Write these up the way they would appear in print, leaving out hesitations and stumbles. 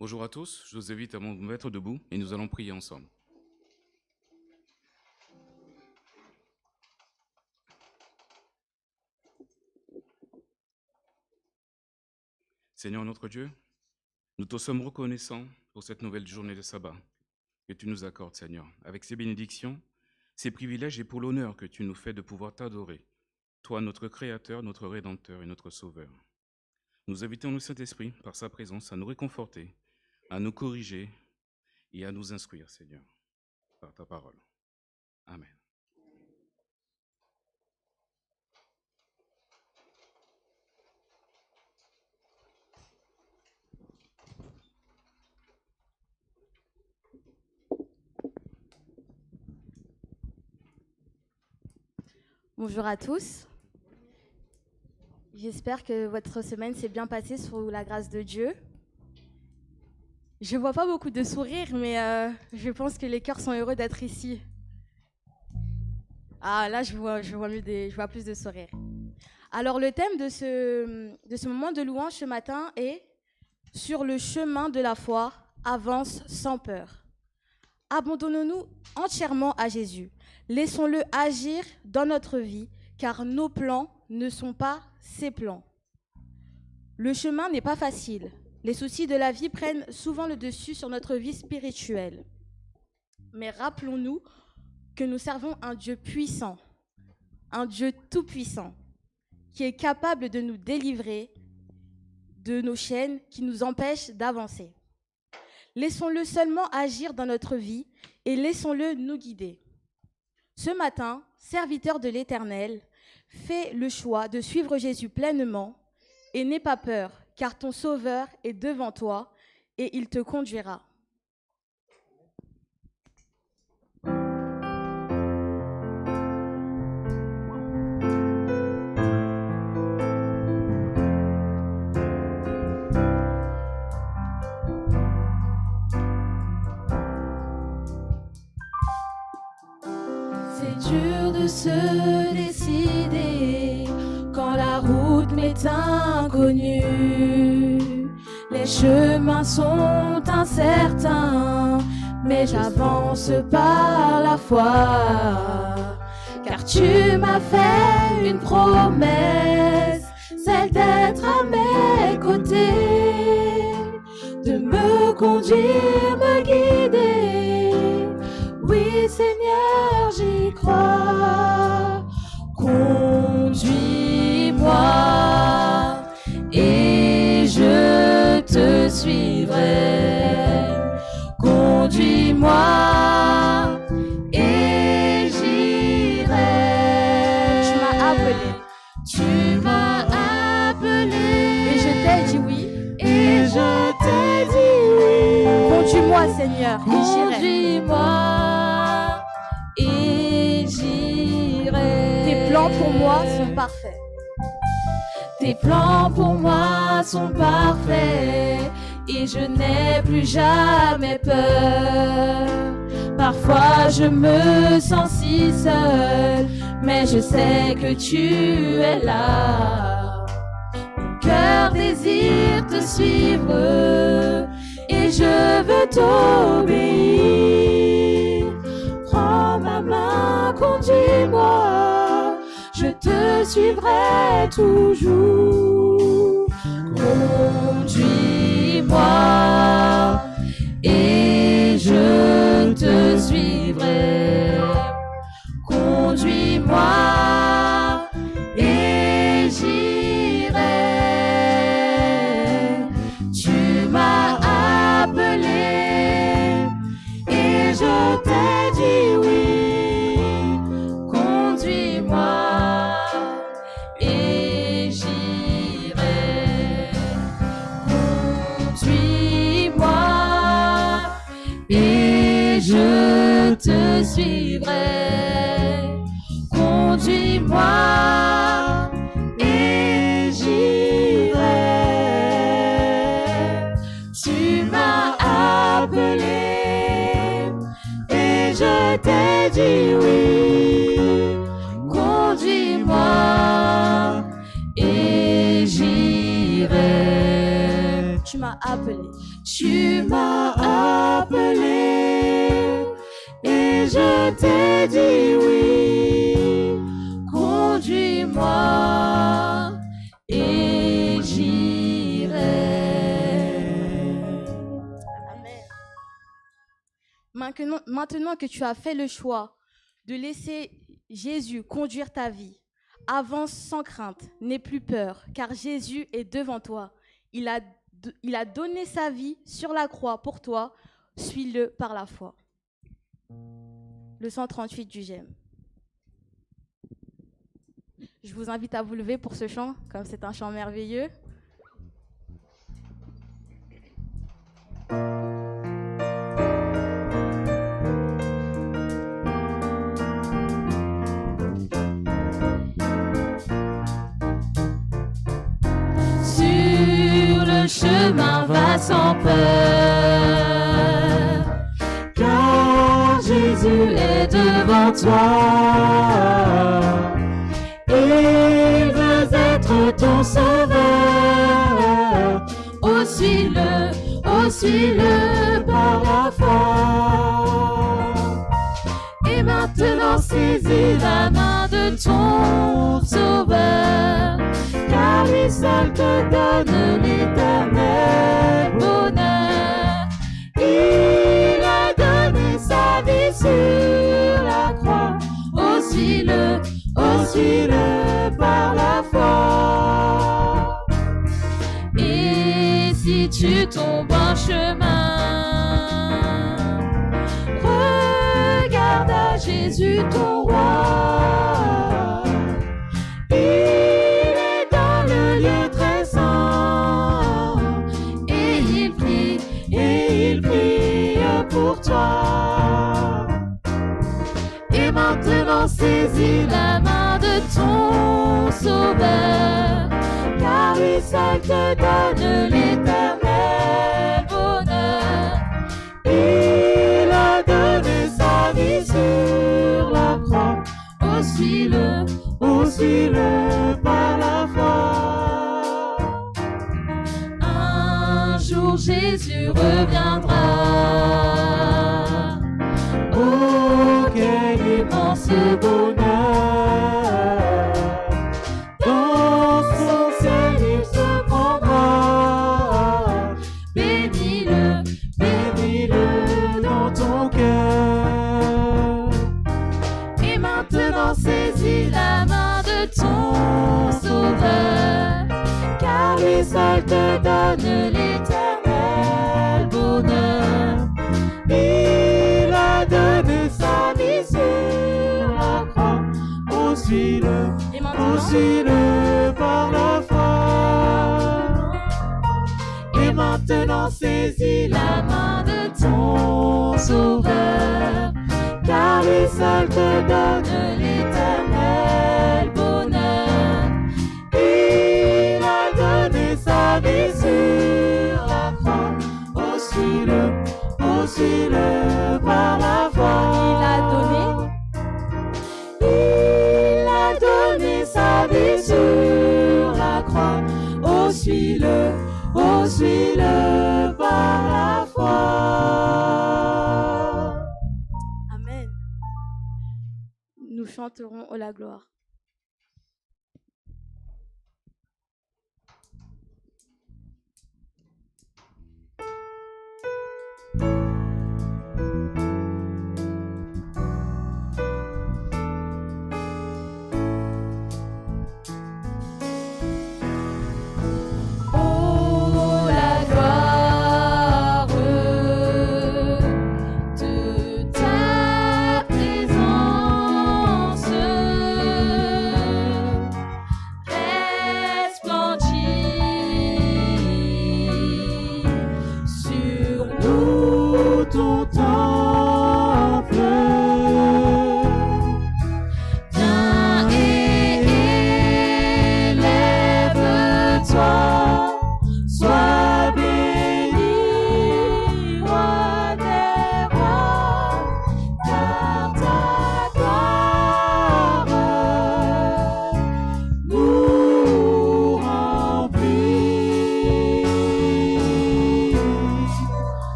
Bonjour à tous, je vous invite à me mettre debout et nous allons prier ensemble. Seigneur notre Dieu, nous te sommes reconnaissants pour cette nouvelle journée de sabbat que tu nous accordes, Seigneur, avec ces bénédictions, ces privilèges et pour l'honneur que tu nous fais de pouvoir t'adorer, toi notre Créateur, notre Rédempteur et notre Sauveur. Nous invitons le Saint-Esprit, par sa présence, à nous réconforter, à nous corriger et à nous instruire, Seigneur, par ta parole. Amen. Bonjour à tous. J'espère que votre semaine s'est bien passée sous la grâce de Dieu. Je ne vois pas beaucoup de sourires, mais je pense que les cœurs sont heureux d'être ici. Ah, là, je vois plus de sourires. Alors, le thème de ce moment de louange ce matin est « Sur le chemin de la foi, avance sans peur ». Abandonnons-nous entièrement à Jésus. Laissons-le agir dans notre vie, car nos plans ne sont pas ses plans. Le chemin n'est pas facile. Les soucis de la vie prennent souvent le dessus sur notre vie spirituelle. Mais rappelons-nous que nous servons un Dieu puissant, un Dieu tout-puissant, qui est capable de nous délivrer de nos chaînes qui nous empêchent d'avancer. Laissons-le seulement agir dans notre vie et laissons-le nous guider. Ce matin, serviteur de l'Éternel, fais le choix de suivre Jésus pleinement et n'aie pas peur, car ton Sauveur est devant toi et il te conduira. C'est dur de se décider quand la route m'est inconnue. Les chemins sont incertains, mais j'avance par la foi. Car tu m'as fait une promesse, celle d'être à mes côtés, de me conduire, me guider. Oui, Seigneur, j'y crois. Conduis-moi et je te suivrai. Conduis-moi et j'irai. Tu m'as appelé Tu m'as appelé et je t'ai dit oui. et je t'ai dit oui. Conduis-moi, Seigneur, et j'irai. Conduis-moi et j'irai. Tes plans pour moi sont parfaits. Tes plans pour moi sont parfaits et je n'ai plus jamais peur. Parfois je me sens si seule, mais je sais que tu es là. Mon cœur désire te suivre et je veux t'obéir. Prends ma main, conduis-moi, je te suivrai toujours. Conduis-moi et je te suivrai. Conduis-moi et j'irai. Tu m'as appelé et je t'ai dit oui. Conduis-moi et j'irai. Conduis-moi et je te suivrai. Conduis-moi et j'irai. Tu m'as appelé et je t'ai dit oui. Conduis-moi et j'irai. Tu m'as m'as appelé. Tu m'as appelé et je t'ai dit oui. Conduis-moi et j'irai. Amen. Maintenant que tu as fait le choix de laisser Jésus conduire ta vie, avance sans crainte, n'aie plus peur, car Jésus est devant toi. Il a donné sa vie sur la croix pour toi. Suis-le par la foi. Le 138 du GEM. Je vous invite à vous lever pour ce chant, comme c'est un chant merveilleux. Sur le chemin va sans peur, car Jésus est devant toi. Il veut être ton sauveur. Oh, suis-le par la foi. Et maintenant saisis la main de ton sauveur, car lui seul te donne l'éternel bonheur. Il a donné sa vie sur la croix. Oh, suis-le par la foi. Et si tu tombes en chemin, regarde à Jésus ton roi. Il est dans le lieu très saint et il prie pour toi. Et maintenant saisis la main de ton sauveur, car lui seul te donne l'éternel bonheur. Il a donné sa vie sur la croix. Oh, suis-le par la foi. Un jour Jésus reviendra. Oh, quel immense bonheur! Dans son ciel il se prendra. Bénis-le dans ton cœur. Et maintenant saisis la main de ton sauveur, car lui seul te donne l'éternel bonheur. Il a donné sa vie sur la croix. Oh, suis-le par la foi. Et maintenant saisis la main de ton sauveur, car lui seul te donne l'éternel bonheur. Il a donné sa vie sur la croix. Oh, suis-le par la foi. Il a donné sa vie sur la croix. Oh, suis-le par la foi. Amen. Nous chanterons au la gloire. De ta présence.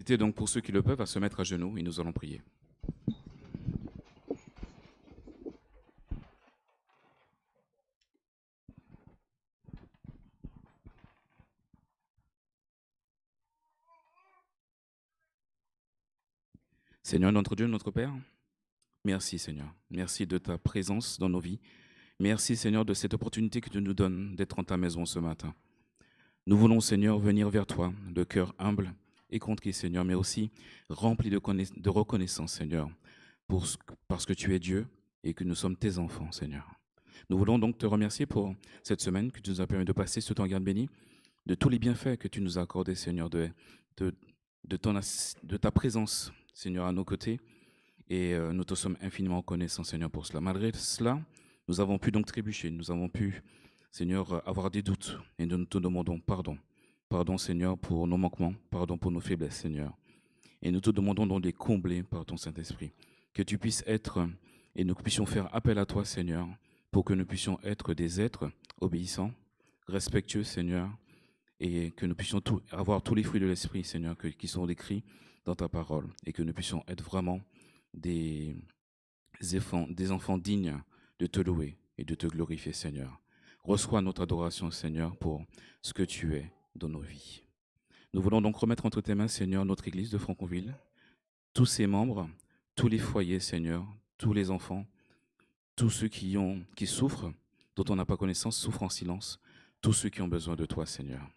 inviter donc pour ceux qui le peuvent à se mettre à genoux et nous allons prier. Seigneur notre Dieu, notre Père, merci Seigneur. Merci de ta présence dans nos vies. Merci Seigneur de cette opportunité que tu nous donnes d'être en ta maison ce matin. Nous voulons Seigneur venir vers toi, de cœur humble et contrit Seigneur, mais aussi rempli de reconnaissance Seigneur, parce que tu es Dieu et que nous sommes tes enfants Seigneur. Nous voulons donc te remercier pour cette semaine que tu nous as permis de passer ce temps garde béni, de tous les bienfaits que tu nous as accordés Seigneur, de ta présence Seigneur à nos côtés. Et nous te sommes infiniment reconnaissants, Seigneur, pour cela. Malgré cela, nous avons pu donc trébucher, nous avons pu, Seigneur, avoir des doutes. Et nous te demandons pardon. Pardon, Seigneur, pour nos manquements, pardon pour nos faiblesses, Seigneur. Et nous te demandons donc de les combler par ton Saint-Esprit. Que tu puisses être, et nous puissions faire appel à toi, Seigneur, pour que nous puissions être des êtres obéissants, respectueux, Seigneur, et que nous puissions avoir tous les fruits de l'Esprit, Seigneur, qui sont décrits dans ta parole. Et que nous puissions être vraiment des enfants dignes de te louer et de te glorifier, Seigneur. Reçois notre adoration, Seigneur, pour ce que tu es dans nos vies. Nous voulons donc remettre entre tes mains, Seigneur, notre Église de Franconville, tous ses membres, tous les foyers, Seigneur, tous les enfants, tous ceux qui souffrent, dont on n'a pas connaissance, souffrent en silence, tous ceux qui ont besoin de toi, Seigneur.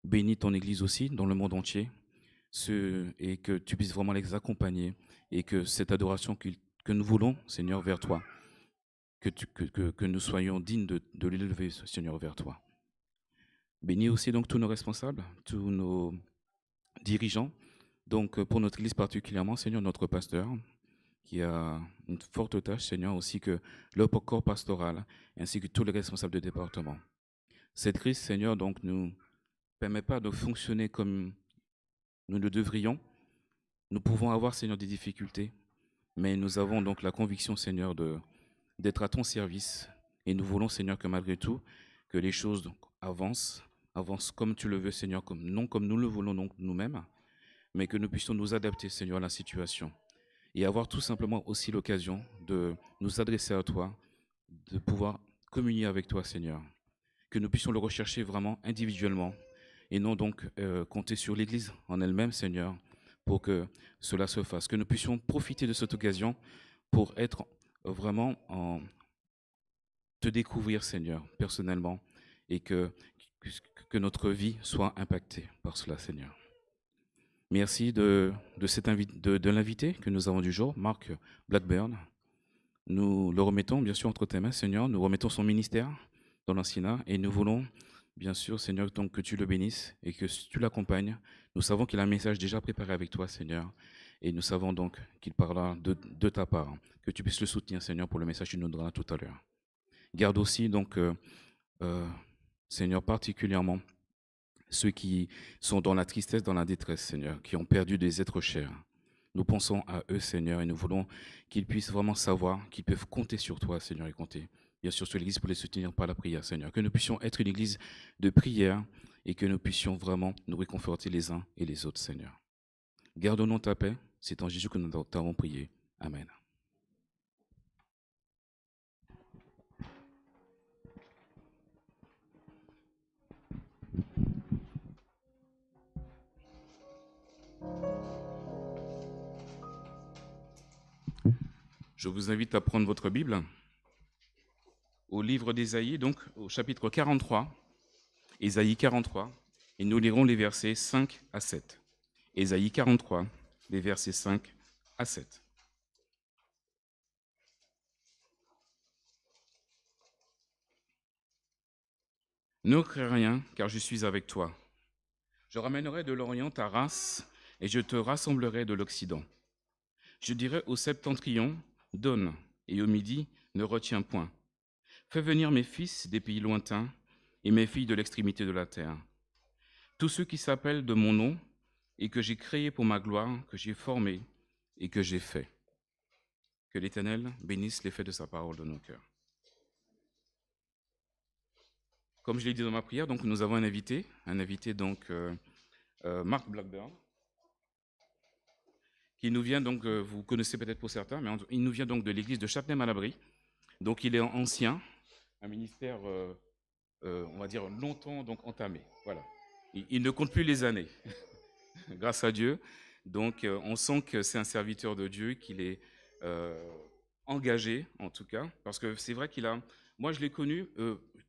Bénis ton Église aussi dans le monde entier, et que tu puisses vraiment les accompagner, et que cette adoration que nous voulons, Seigneur, vers toi, que nous soyons dignes de l'élever, Seigneur, vers toi. Bénis aussi donc tous nos responsables, tous nos dirigeants, donc pour notre Église particulièrement, Seigneur, notre pasteur, qui a une forte tâche, Seigneur, aussi que le corps pastoral, ainsi que tous les responsables de département. Cette crise, Seigneur, donc nous permet pas de fonctionner comme nous le devrions. Nous pouvons avoir, Seigneur, des difficultés, mais nous avons donc la conviction, Seigneur, d'être à ton service. Et nous voulons, Seigneur, que malgré tout, que les choses donc avancent comme tu le veux, Seigneur, non comme nous le voulons donc nous-mêmes, mais que nous puissions nous adapter, Seigneur, à la situation. Et avoir tout simplement aussi l'occasion de nous adresser à toi, de pouvoir communier avec toi, Seigneur. Que nous puissions le rechercher vraiment individuellement, et non donc compter sur l'Église en elle-même, Seigneur, pour que cela se fasse. Que nous puissions profiter de cette occasion pour être vraiment te découvrir, Seigneur, personnellement, et que notre vie soit impactée par cela, Seigneur. Merci de l'invité que nous avons du jour, Mark Blackburn. Nous le remettons bien sûr entre tes mains, Seigneur. Nous remettons son ministère dans l'anciennat et nous voulons bien sûr, Seigneur, donc que tu le bénisses et que tu l'accompagnes. Nous savons qu'il a un message déjà préparé avec toi, Seigneur, et nous savons donc qu'il parlera de ta part. Que tu puisses le soutenir, Seigneur, pour le message que tu nous donneras tout à l'heure. Garde aussi donc, Seigneur, particulièrement ceux qui sont dans la tristesse, dans la détresse, Seigneur, qui ont perdu des êtres chers. Nous pensons à eux, Seigneur, et nous voulons qu'ils puissent vraiment savoir qu'ils peuvent compter sur toi, Seigneur, et compter, bien sûr, sur l'Église pour les soutenir par la prière, Seigneur. Que nous puissions être une Église de prière et que nous puissions vraiment nous réconforter les uns et les autres, Seigneur. Garde-nous ta paix, c'est en Jésus que nous t'avons prié. Amen. Je vous invite à prendre votre Bible au livre d'Ésaïe, donc au chapitre 43, Ésaïe 43, et nous lirons les versets 5 à 7. Ésaïe 43, les versets 5 à 7. Ne crains rien, car je suis avec toi. Je ramènerai de l'Orient ta race, et je te rassemblerai de l'Occident. Je dirai au septentrion, donne, et au midi, ne retiens point. Fais venir mes fils des pays lointains, et mes filles de l'extrémité de la terre. Tous ceux qui s'appellent de mon nom, et que j'ai créé pour ma gloire, que j'ai formé, et que j'ai fait. Que l'Éternel bénisse l'effet de sa parole dans nos cœurs. Comme je l'ai dit dans ma prière, donc nous avons un invité donc Mark Blackburn. qui nous vient donc, vous connaissez peut-être pour certains, mais il nous vient donc de l'église de Châtenay-Malabry. Donc il est ancien, un ministère, on va dire, longtemps donc entamé. Voilà. Il ne compte plus les années, grâce à Dieu. Donc on sent que c'est un serviteur de Dieu, qu'il est engagé, en tout cas, parce que c'est vrai qu'il a... Moi, je l'ai connu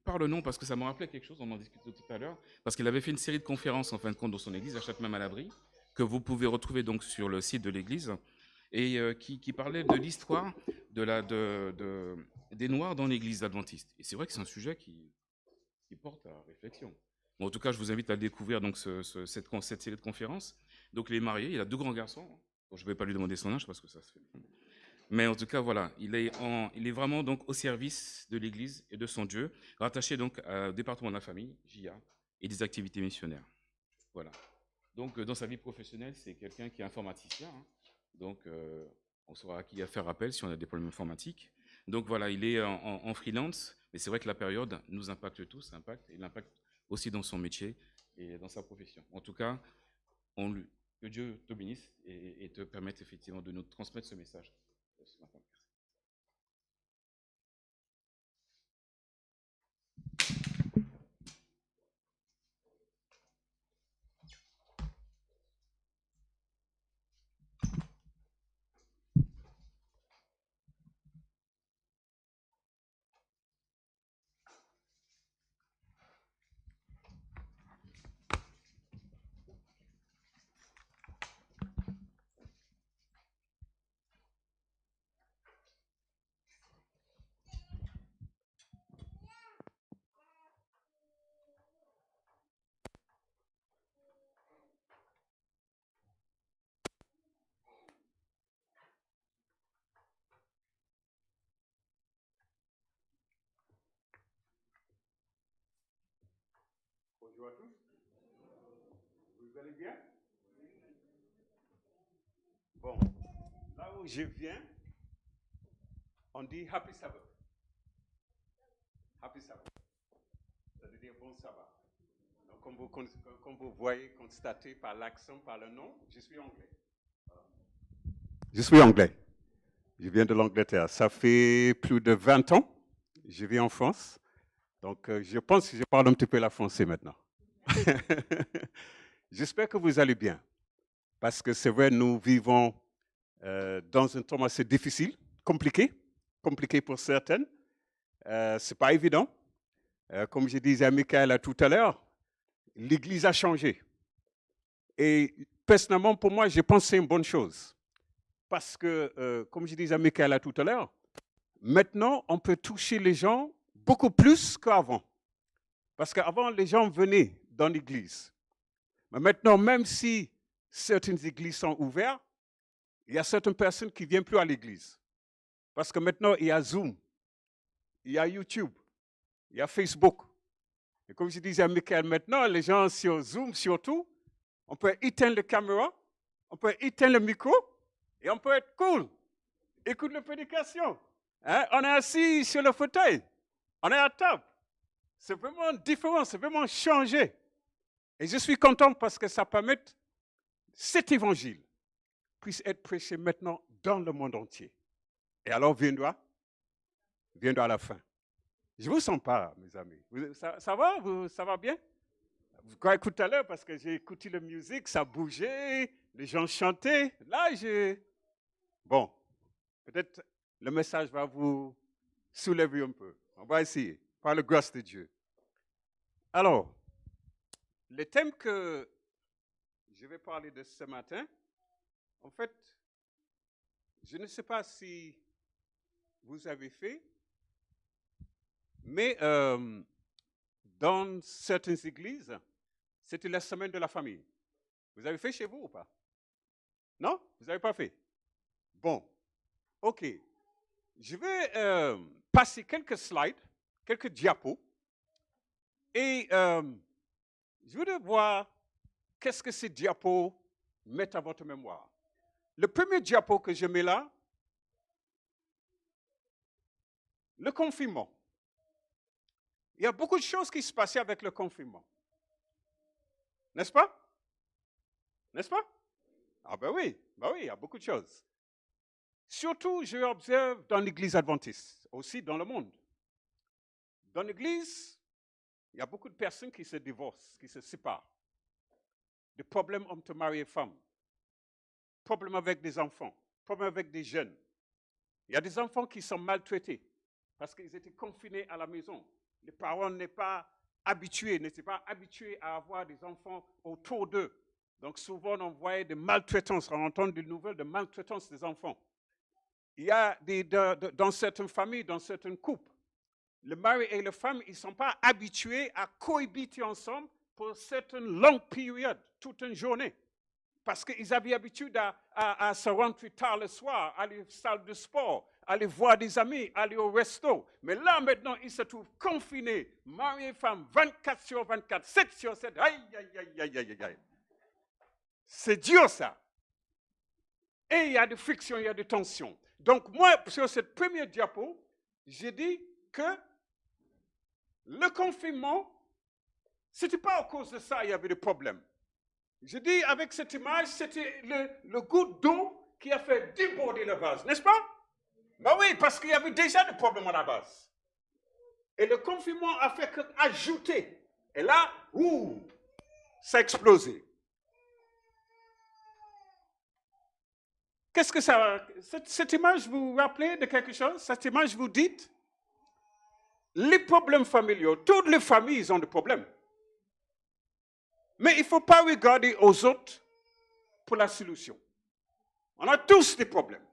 par le nom, parce que ça me rappelait quelque chose, on en discutait tout à l'heure, parce qu'il avait fait une série de conférences, en fin de compte, dans son église, à Châtenay-Malabry, que vous pouvez retrouver donc sur le site de l'église, et qui parlait de l'histoire des Noirs dans l'église adventiste. Et c'est vrai que c'est un sujet qui porte à réflexion. Bon, en tout cas, je vous invite à découvrir donc cette série de conférences. Donc, il est marié, il a 2 grands garçons. Bon, je ne vais pas lui demander son âge parce que ça se fait. Mais en tout cas, voilà, il est vraiment donc au service de l'Église et de son Dieu, rattaché donc au département de la famille, JA, et des activités missionnaires. Voilà. Donc, dans sa vie professionnelle, c'est quelqu'un qui est informaticien. Hein. Donc, on saura à qui faire appel si on a des problèmes informatiques. Donc, voilà, il est en freelance, mais c'est vrai que la période nous impacte tous, il impacte aussi dans son métier et dans sa profession. En tout cas, que Dieu te bénisse et te permette effectivement de nous transmettre ce message ce matin. Bonjour à tous. Vous allez bien? Bon, là où je viens, on dit Happy Sabbath. Happy Sabbath. Ça veut dire bon sabbat. Donc, comme vous voyez, constaté par l'accent, par le nom, je suis anglais. Je suis anglais. Je viens de l'Angleterre. Ça fait plus de 20 ans. Je vis en France. Donc, je pense que je parle un petit peu la français maintenant. J'espère que vous allez bien. Parce que c'est vrai, nous vivons dans un temps assez difficile, compliqué pour certaines. Ce n'est pas évident. Comme je disais à Michael tout à l'heure, l'Église a changé. Et personnellement, pour moi, je pense que c'est une bonne chose. Parce que, comme je disais à Michael tout à l'heure, maintenant, on peut toucher les gens beaucoup plus qu'avant. Parce qu'avant, les gens venaient dans l'Église. Mais maintenant, même si certaines églises sont ouvertes, il y a certaines personnes qui ne viennent plus à l'église. Parce que maintenant, il y a Zoom, il y a YouTube, il y a Facebook. Et comme je disais à Michael, maintenant, les gens sur Zoom, surtout, on peut éteindre la caméra, on peut éteindre le micro, et on peut être cool. Écoute la prédication. Hein? On est assis sur le fauteuil, on est à table. C'est vraiment différent, c'est vraiment changé. Et je suis content parce que ça permet cet évangile puisse être prêché maintenant dans le monde entier. Et alors viendra à la fin. Je vous sens pas, mes amis. Ça va? Ça va bien? Vous croyez tout à l'heure, parce que j'ai écouté la musique, ça bougeait, les gens chantaient. Là, bon, peut-être le message va vous soulever un peu. On va essayer, par la grâce de Dieu. Alors, le thème que je vais parler de ce matin, en fait, je ne sais pas si vous avez fait, mais dans certaines églises, c'était la semaine de la famille. Vous avez fait chez vous ou pas? Non? Vous n'avez pas fait? Bon, ok. Je vais passer quelques slides, quelques diapos, et je voudrais voir qu'est-ce que ces diapos mettent à votre mémoire. Le premier diapo que je mets là, le confinement. Il y a beaucoup de choses qui se passaient avec le confinement. N'est-ce pas? N'est-ce pas? Ah ben oui, il y a beaucoup de choses. Surtout, je observe dans l'Église adventiste, aussi dans le monde. Dans l'Église, il y a beaucoup de personnes qui se divorcent, qui se séparent. Des problèmes entre mari et femme, problèmes avec des enfants, problèmes avec des jeunes. Il y a des enfants qui sont maltraités parce qu'ils étaient confinés à la maison. Les parents n'étaient pas habitués à avoir des enfants autour d'eux. Donc souvent, on voyait des maltraitances, on entend des nouvelles de maltraitance des enfants. Il y a dans certaines familles, dans certains couples, le mari et la femme, ils ne sont pas habitués à cohabiter ensemble pour certaines longues périodes, toute une journée. Parce qu'ils avaient l'habitude à se rentrer tard le soir, aller à la salle de sport, aller voir des amis, aller au resto. Mais là, maintenant, ils se trouvent confinés, mari et femme, 24 sur 24, 7 sur 7. Aïe, aïe, aïe, aïe, aïe, aïe. C'est dur, ça. Et il y a des frictions, il y a des tensions. Donc, moi, sur cette première diapo, j'ai dit que le confinement, ce n'était pas à cause de ça qu'il y avait des problèmes. Je dis, avec cette image, c'était le goutte d'eau qui a fait déborder le vase, n'est-ce pas? Ben oui, parce qu'il y avait déjà des problèmes à la base. Et le confinement a fait qu'ajouter. Et là, ça a explosé. Qu'est-ce que ça... Cette image, vous vous rappelez de quelque chose? Cette image, vous dites, les problèmes familiaux, toutes les familles, ils ont des problèmes. Mais il ne faut pas regarder aux autres pour la solution. On a tous des problèmes.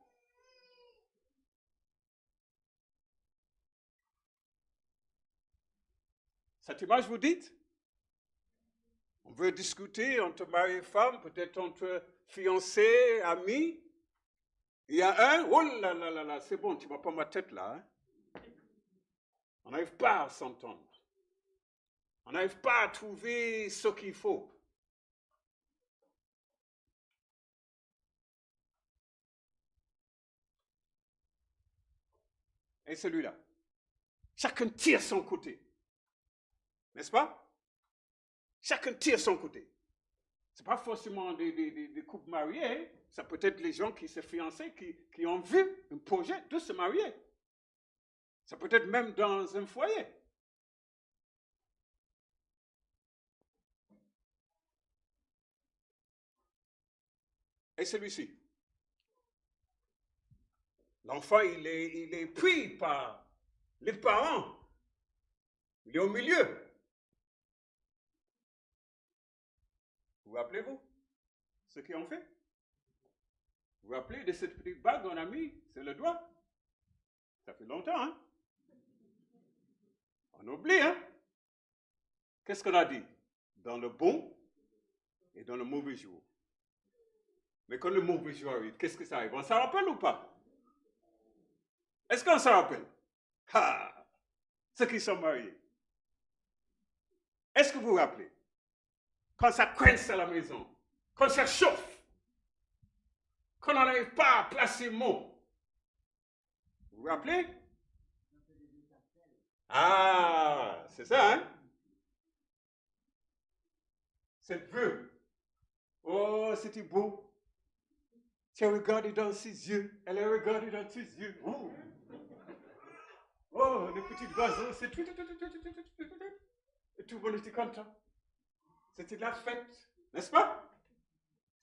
Cette image, vous dites, on veut discuter entre mari et femme, peut-être entre fiancés, amis. Il y a un, oh là là là là, c'est bon, tu ne vois pas ma tête là. Hein? On n'arrive pas à s'entendre. On n'arrive pas à trouver ce qu'il faut. Et celui-là. Chacun tire son côté. N'est-ce pas? Chacun tire son côté. Ce n'est pas forcément des couples mariés. Ça peut être les gens qui se fiancent, qui ont vu un projet de se marier. Ça peut être même dans un foyer. Et celui-ci. L'enfant, il est pris par les parents. Il est au milieu. Vous rappelez-vous ce qu'ils ont fait? Vous vous rappelez de cette petite bague qu'on a mis sur le doigt? Ça fait longtemps, hein? On oublie, hein? Qu'est-ce qu'on a dit? Dans le bon et dans le mauvais jour. Mais quand le mauvais jour arrive, qu'est-ce que ça arrive? On s'en rappelle ou pas? Est-ce qu'on s'en rappelle? Ah! Ceux qui sont mariés. Est-ce que vous vous rappelez? Quand ça coince à la maison, quand ça chauffe, quand on n'arrive pas à placer mot. Vous vous rappelez? Ah, c'est ça, hein? Cette vue. Oh, c'était beau. Tu as regardé dans ses yeux. Elle a regardé dans tes yeux. Oh, le petit oiseau, c'est tout. Et tout le monde était content. C'était la fête, n'est-ce pas?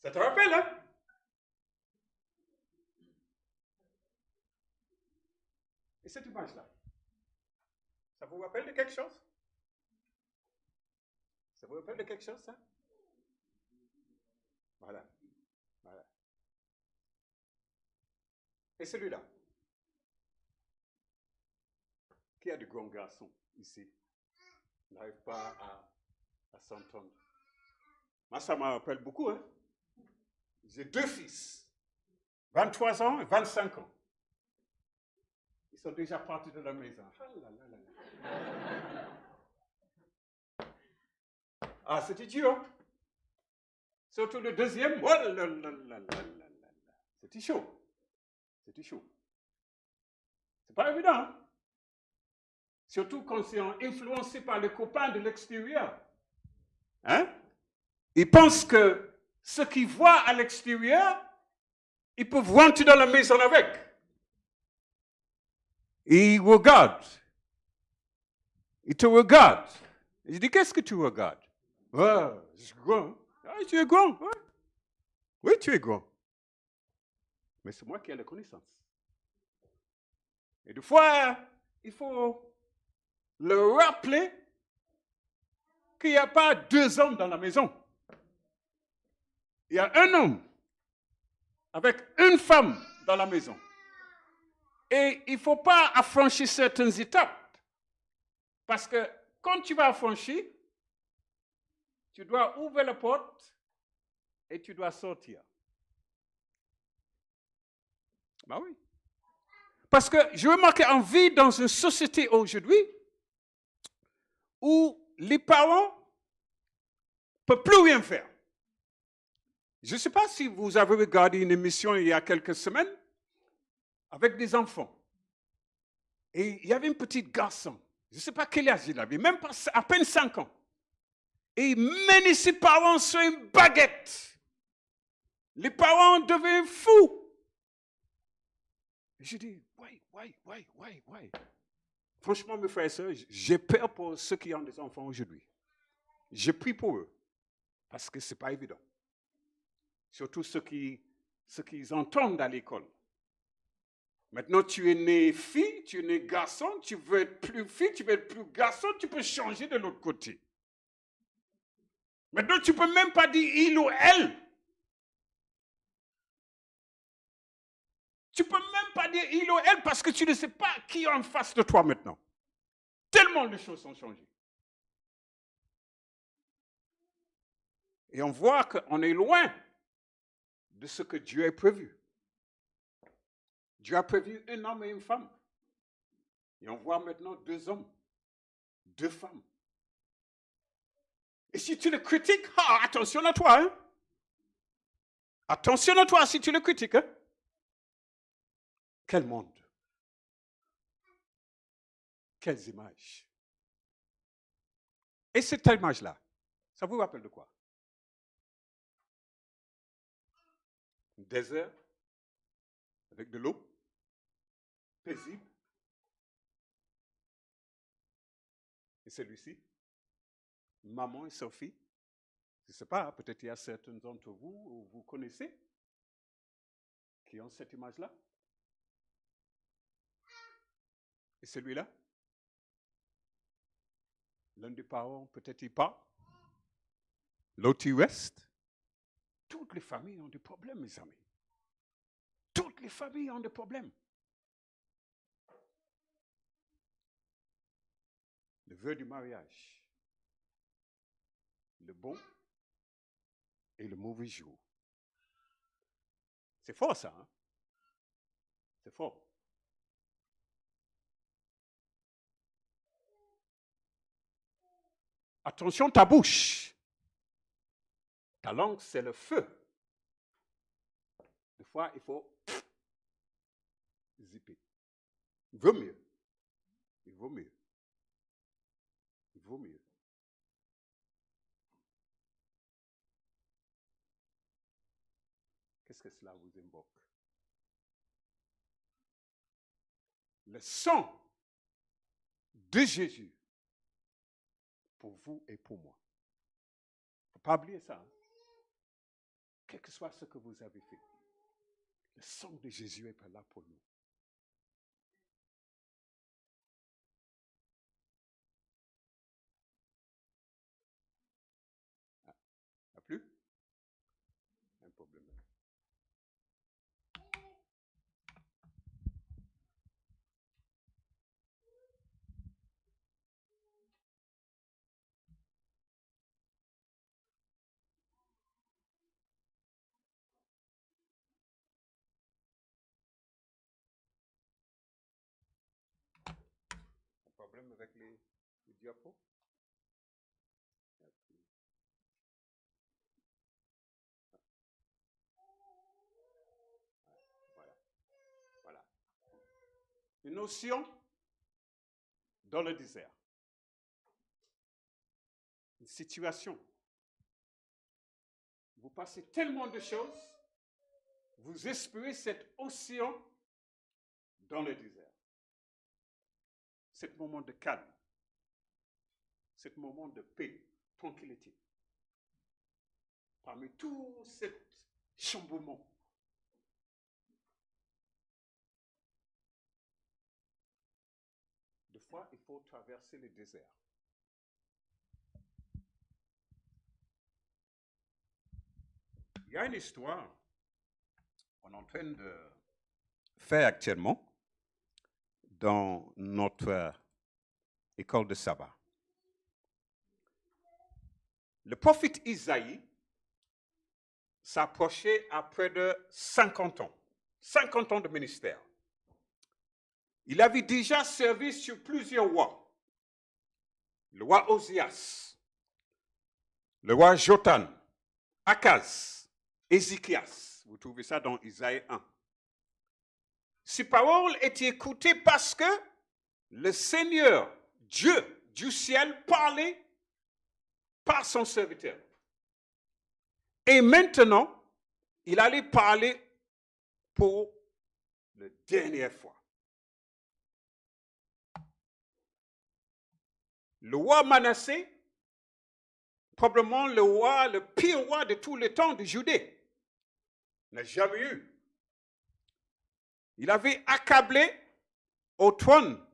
Ça te rappelle, hein? Et cette image-là, ça vous rappelle de quelque chose? Ça vous rappelle de quelque chose, ça? Voilà. Voilà. Et celui-là? Qui a de grands garçons ici? N'arrive pas à s'entendre. Moi, ça me rappelle beaucoup, hein? J'ai 2 fils, 23 ans et 25 ans. Ils sont déjà partis de la maison. Ah, là, là, là, là. Ah, c'était dur. Surtout le deuxième. Oh là là là là là là. C'était chaud. C'était chaud. C'est pas évident, hein? Surtout quand c'est influencé par les copains de l'extérieur. Hein? Ils pensent que ce qu'ils voient à l'extérieur, ils peuvent rentrer dans la maison avec. Et ils regardent. Ils te regardent. Je dis, qu'est-ce que tu regardes? Ah, je suis grand. Ah, tu es grand. Ouais. Oui, tu es grand. Mais c'est moi qui ai la connaissance. Et des fois, il faut le rappeler qu'il n'y a pas 2 hommes dans la maison. Il y a un homme avec une femme dans la maison. Et il ne faut pas affranchir certaines étapes. Parce que quand tu vas affranchir, tu dois ouvrir la porte et tu dois sortir. Ben oui. Parce que je remarque qu'on vit dans une société aujourd'hui où les parents ne peuvent plus rien faire. Je ne sais pas si vous avez regardé une émission il y a quelques semaines avec des enfants. Et il y avait un petit garçon, je ne sais pas quel âge il avait, même pas à peine 5 ans. Et il menait ses parents sur une baguette. Les parents devenaient fous. Et je dis, why? Franchement, mes frères et sœurs, j'ai peur pour ceux qui ont des enfants aujourd'hui. Je prie pour eux, parce que ce n'est pas évident. Surtout ceux qui entendent à l'école. Maintenant, tu es né fille, tu es né garçon, tu veux être plus fille, tu veux être plus garçon, tu peux changer de l'autre côté. Maintenant, tu ne peux même pas dire il ou elle. Tu ne peux même pas dire il ou elle parce que tu ne sais pas qui est en face de toi maintenant. Tellement les choses ont changé. Et on voit qu'on est loin de ce que Dieu a prévu. Dieu a prévu un homme et une femme. Et on voit maintenant 2 hommes, 2 femmes. Et si tu le critiques, attention à toi. Hein? Attention à toi si tu le critiques. Hein? Quel monde? Quelles images? Et cette image-là, ça vous rappelle de quoi? Un désert avec de l'eau, paisible. Et celui-ci, maman et Sophie. Je ne sais pas, peut-être il y a certains d'entre vous, vous connaissez, qui ont cette image-là. Et celui-là, l'un des parents, peut-être il part, l'autre il reste. Toutes les familles ont des problèmes, mes amis. Toutes les familles ont des problèmes. Le vœu du mariage, le bon et le mauvais jour. C'est fort ça, hein? C'est fort. Attention ta bouche. Ta langue, c'est le feu. Des fois, il faut zipper. Il vaut mieux. Il vaut mieux. Il vaut mieux. Qu'est-ce que cela vous invoque? Le sang de Jésus pour vous et pour moi. Il ne faut pas oublier ça. Hein? Quel que soit ce que vous avez fait, le sang de Jésus est là pour nous. Ah, plus? Un problème. Un problème avec les diapos? Voilà. Une notion dans le désert. Une situation vous passez tellement de choses, vous espérez cet océan dans le désert. Cet moment de calme, cet moment de paix, tranquillité. Parmi tout cet chamboulement, des fois, il faut traverser le désert. Il y a une histoire qu'on est en train de faire actuellement dans notre école de sabbat. Le prophète Isaïe s'approchait après de 50 ans. 50 ans de ministère. Il avait déjà servi sur plusieurs rois. Le roi Osias, le roi Jotham, Akaz, Ézéchias. Vous trouvez ça dans Isaïe 1. Ces paroles étaient écoutées parce que le Seigneur, Dieu du ciel, parlait par son serviteur. Et maintenant, il allait parler pour la dernière fois. Le roi Manassé, probablement le pire roi de tous les temps de Judée, n'a jamais eu. Il avait accablé au trône.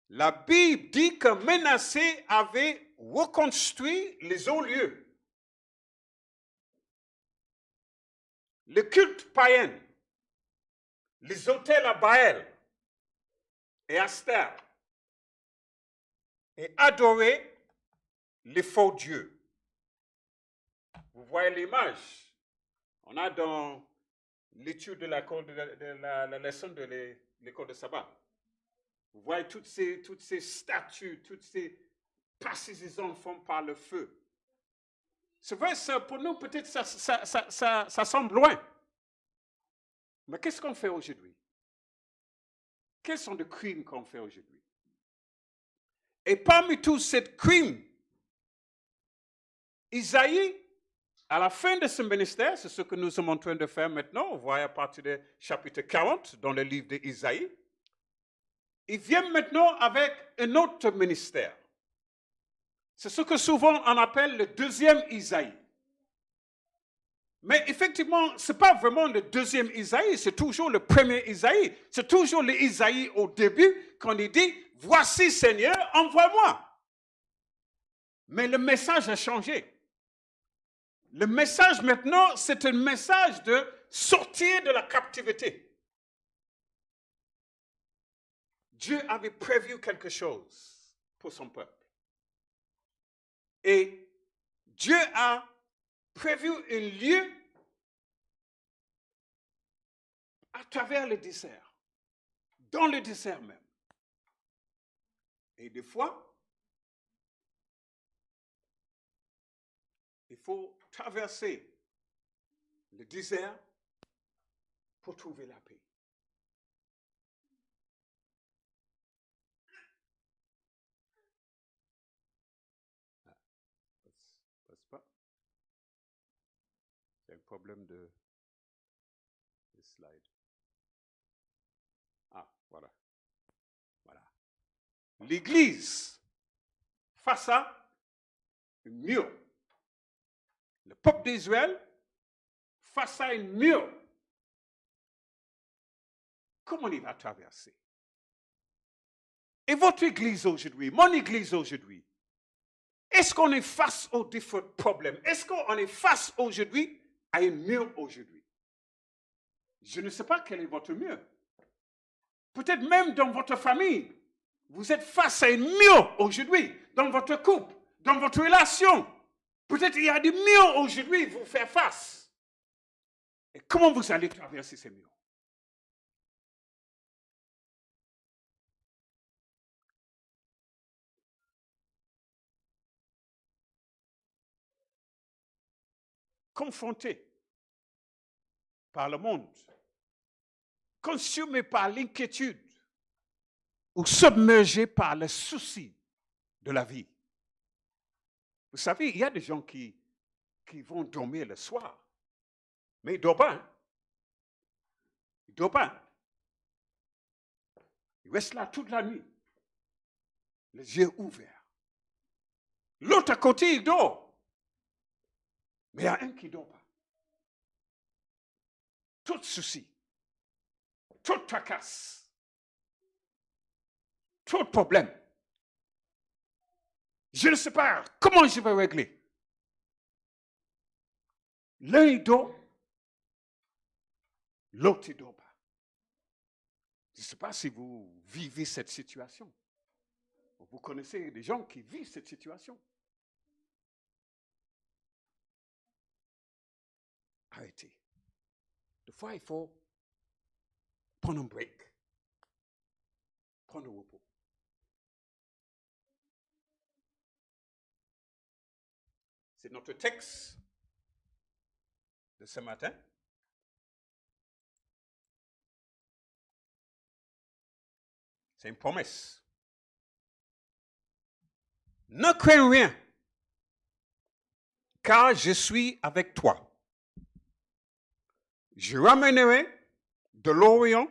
La Bible dit que Manassé avait reconstruit les hauts lieux. Le culte païen, les autels à Baal et Astère, et adorer les faux dieux. Vous voyez l'image. On a dans l'étude de la leçon de l'école de sabbat. Vous voyez toutes ces statues, toutes ces précisions font par le feu. C'est vrai, pour nous, peut-être ça semble loin. Mais qu'est-ce qu'on fait aujourd'hui? Quels sont les crimes qu'on fait aujourd'hui? Et parmi tous ces crimes, Isaïe, à la fin de ce ministère, c'est ce que nous sommes en train de faire maintenant, on voit à partir du chapitre 40 dans le livre d'Isaïe, il vient maintenant avec un autre ministère. C'est ce que souvent on appelle le deuxième Isaïe. Mais effectivement, ce n'est pas vraiment le deuxième Isaïe, c'est toujours le premier Isaïe. C'est toujours l'Isaïe au début, quand il dit « Voici Seigneur, envoie-moi ». Mais le message a changé. Le message maintenant, c'est un message de sortir de la captivité. Dieu avait prévu quelque chose pour son peuple. Et Dieu a prévu un lieu à travers le désert, dans le désert même. Et des fois, il faut traverser le désert pour trouver la paix. Passe pas. C'est un problème de slide. Ah, voilà. Voilà. L'Église face à un mur. Le peuple d'Israël face à un mur. Comment il va traverser? Et votre Église aujourd'hui, mon Église aujourd'hui, est-ce qu'on est face aux différents problèmes? Est-ce qu'on est face aujourd'hui à un mur aujourd'hui? Je ne sais pas quel est votre mur. Peut-être même dans votre famille, vous êtes face à un mur aujourd'hui, dans votre couple, dans votre relation. Peut-être il y a des murs aujourd'hui, vous faire face. Et comment vous allez traverser ces murs? Confronté par le monde, consumé par l'inquiétude ou submergé par le souci de la vie. Vous savez, il y a des gens qui qui vont dormir le soir. Mais il ne dort pas. Hein? Il ne dort pas. Il reste là toute la nuit, les yeux ouverts. L'autre à côté, il dort. Mais il y a un qui ne dort pas. Tout souci, toute tracasse, tout problème. Je ne sais pas comment je vais régler. L'un il dort, l'autre il dort pas. Je ne sais pas si vous vivez cette situation. Vous connaissez des gens qui vivent cette situation. Arrêtez. Des fois, il faut prendre un break, prendre un repos. C'est notre texte de ce matin. C'est une promesse. Ne crains rien, car je suis avec toi. Je ramènerai de l'Orient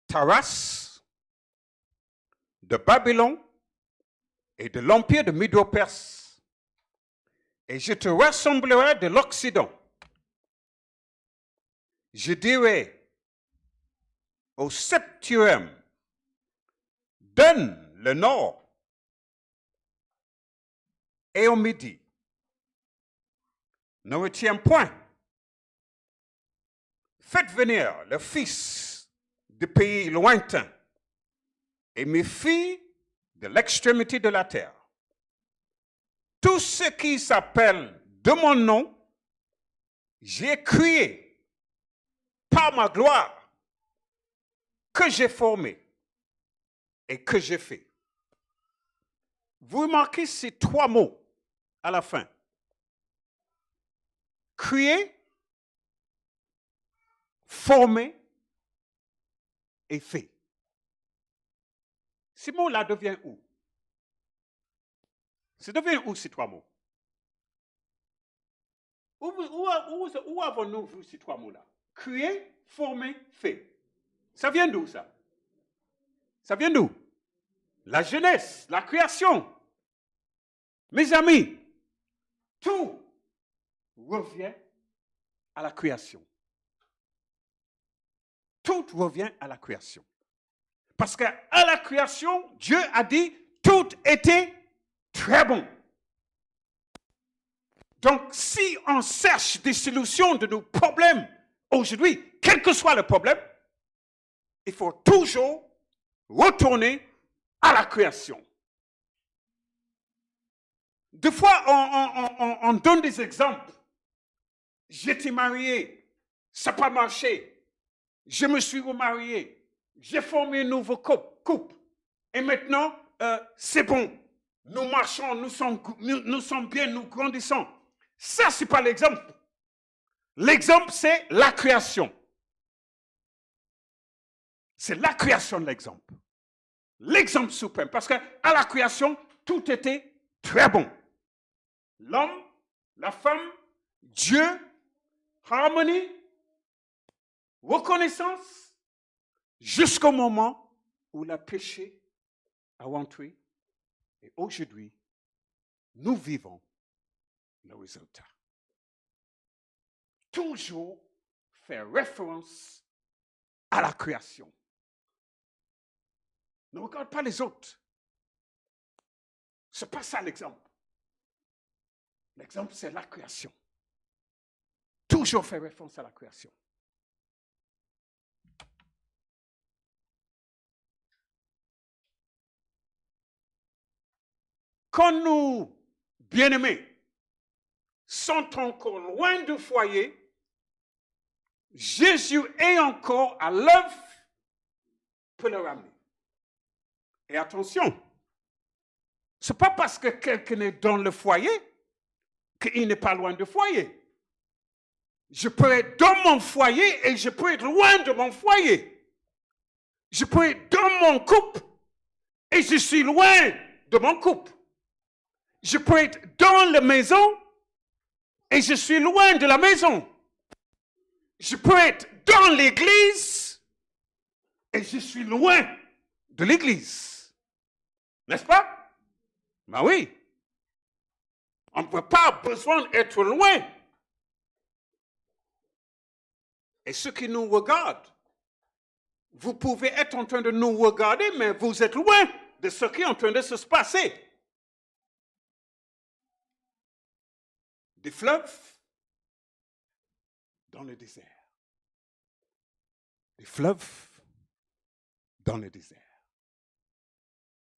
ta race, de Babylone et de l'empire de Médo-Perse, et je te rassemblerai de l'Occident. Je dirai au septième, donne le nord, et au midi, ne retiens point. Faites venir le fils de pays lointains et mes filles de l'extrémité de la terre. Tout ce qui s'appelle de mon nom, j'ai crié par ma gloire que j'ai formé et que j'ai fait. Vous remarquez ces trois mots à la fin. Créer, former et fait. Ces mots-là deviennent où? Ça devient où ces trois mots? Où avons-nous vu ces trois mots-là? Créer, former, fait. Ça vient d'où ça? Ça vient d'où? La jeunesse, la création. Mes amis, tout revient à la création. Tout revient à la création. Parce qu'à la création, Dieu a dit, tout était très bon. Donc, si on cherche des solutions de nos problèmes aujourd'hui, quel que soit le problème, il faut toujours retourner à la création. Des fois, on donne des exemples. J'étais marié, ça n'a pas marché. Je me suis remarié. J'ai formé un nouveau couple. Et maintenant, c'est bon. Nous marchons, nous sommes bien, nous grandissons. Ça, ce n'est pas l'exemple. L'exemple, c'est la création. C'est la création de l'exemple. L'exemple suprême. Parce qu'à la création, tout était très bon. L'homme, la femme, Dieu, harmonie, reconnaissance, jusqu'au moment où le péché a rentré. Et aujourd'hui, nous vivons le résultat. Toujours faire référence à la création. Ne regarde pas les autres. Ce n'est pas ça l'exemple. L'exemple, c'est la création. Toujours faire référence à la création. Quand nous, bien-aimés, sont encore loin du foyer, Jésus est encore à l'œuvre pour le ramener. Et attention, ce n'est pas parce que quelqu'un est dans le foyer qu'il n'est pas loin du foyer. Je peux être dans mon foyer et je peux être loin de mon foyer. Je peux être dans mon couple et je suis loin de mon couple. Je peux être dans la maison et je suis loin de la maison. Je peux être dans l'église et je suis loin de l'église. N'est-ce pas? Ben oui. On n'a pas besoin d'être loin. Et ceux qui nous regardent, vous pouvez être en train de nous regarder, mais vous êtes loin de ce qui est en train de se passer. Des fleuves dans le désert. Des fleuves dans le désert.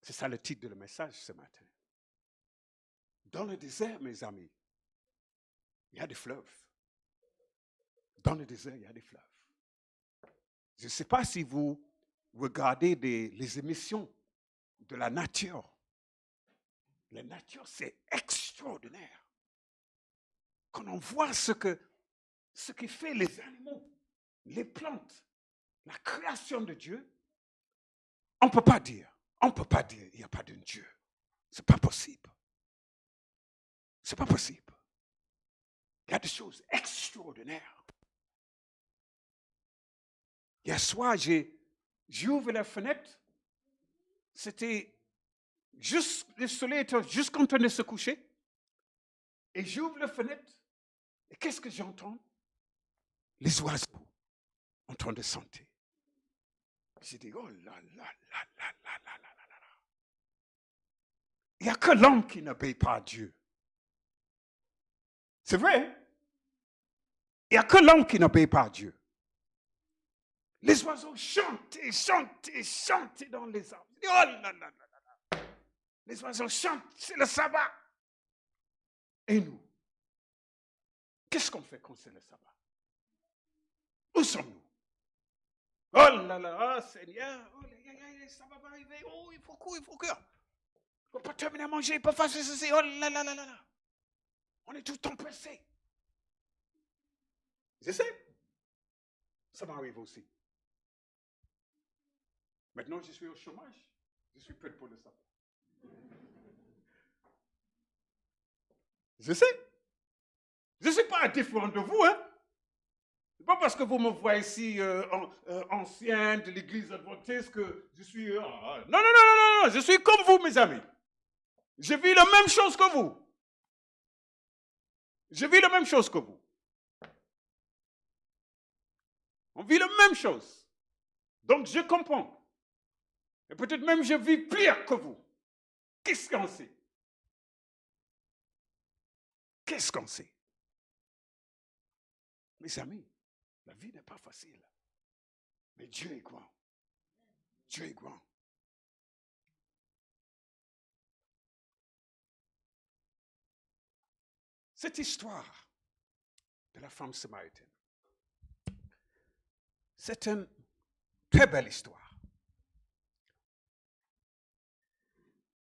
C'est ça le titre de le message ce matin. Dans le désert, mes amis, il y a des fleuves. Dans le désert, il y a des fleuves. Je ne sais pas si vous regardez les émissions de la nature. La nature, c'est extraordinaire. Quand on voit ce qui fait les animaux, les plantes, la création de Dieu, on ne peut pas dire il n'y a pas de Dieu. Ce n'est pas possible. Ce n'est pas possible. Il y a des choses extraordinaires. Hier soir, j'ouvre la fenêtre. C'était juste, le soleil était juste en train de se coucher. Et j'ouvre la fenêtre. Et qu'est-ce que j'entends? Les oiseaux en train de chanter. J'ai dit, oh là là là là là là là là là. Il n'y a que l'homme qui n'obéit pas à Dieu. C'est vrai. Il n'y a que l'homme qui n'obéit pas à Dieu. Les oiseaux chantent et chantent et chantent dans les arbres. Oh là là là là. Les oiseaux chantent, c'est le sabbat. Et nous, qu'est-ce qu'on fait quand c'est le sabbat? Où sommes-nous? Oh là là, Seigneur, oh, ça va arriver. Oh, il faut courir, il faut courir. Il ne faut pas terminer à manger, il ne faut pas faire ceci. Oh là là là là là. On est tout le temps pressé. Je sais. Ça m'arrive aussi. Maintenant, je suis au chômage. Je suis prêt pour le sabbat. Je sais. Je ne suis pas différent de vous, hein. Ce n'est pas parce que vous me voyez ici ancien de l'église adventiste que je suis... non, non, non, non, non, je suis comme vous, mes amis. Je vis la même chose que vous. Je vis la même chose que vous. On vit la même chose. Donc, je comprends. Et peut-être même je vis pire que vous. Qu'est-ce qu'on sait? Qu'est-ce qu'on sait? Mes amis, la vie n'est pas facile. Mais Dieu est grand. Dieu est grand. Cette histoire de la femme samaritaine, c'est une très belle histoire.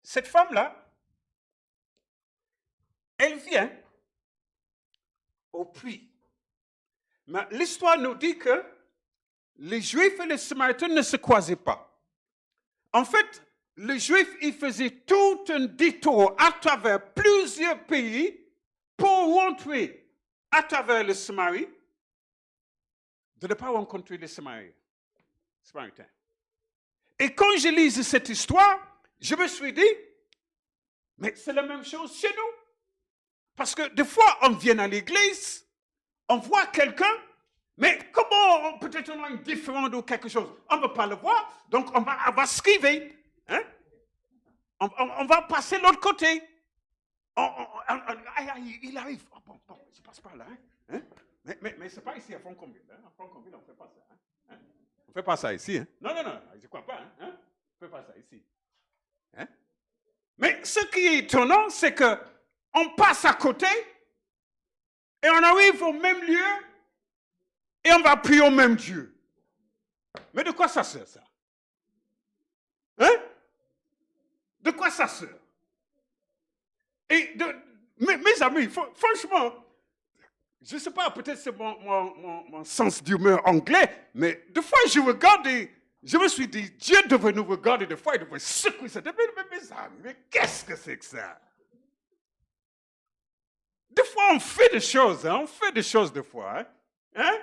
Cette femme-là, elle vient au puits. Mais l'histoire nous dit que les Juifs et les Samaritains ne se croisaient pas. En fait, les Juifs, ils faisaient tout un détour à travers plusieurs pays pour rentrer à travers le Samarie, de ne pas rencontrer les Samaritains. Et quand je lis cette histoire, je me suis dit, mais c'est la même chose chez nous. Parce que des fois, on vient à l'église, on voit quelqu'un, mais comment peut-être on a une différence ou quelque chose? On ne peut pas le voir, donc on va esquiver. Hein? On va passer de l'autre côté. Il arrive. Oh, bon, je passe par là. Hein? Mais ce n'est pas ici à Franconville. Hein? À Franconville, on ne fait pas ça. Hein? On ne fait pas ça ici. Hein? Non, je ne crois pas. Hein? On ne fait pas ça ici. Hein? Mais ce qui est étonnant, c'est qu'on passe à côté et on arrive au même lieu et on va prier au même Dieu. Mais de quoi ça sert, ça? Hein? De quoi ça sert? Et mes amis, franchement, je ne sais pas, peut-être c'est mon sens d'humeur anglais, mais des fois je regarde et je me suis dit, Dieu devrait nous regarder, des fois il devrait secouer ça. Mais mes amis, mais qu'est-ce que c'est que ça? Des fois, on fait des choses, hein, on fait des choses des fois. Hein, hein.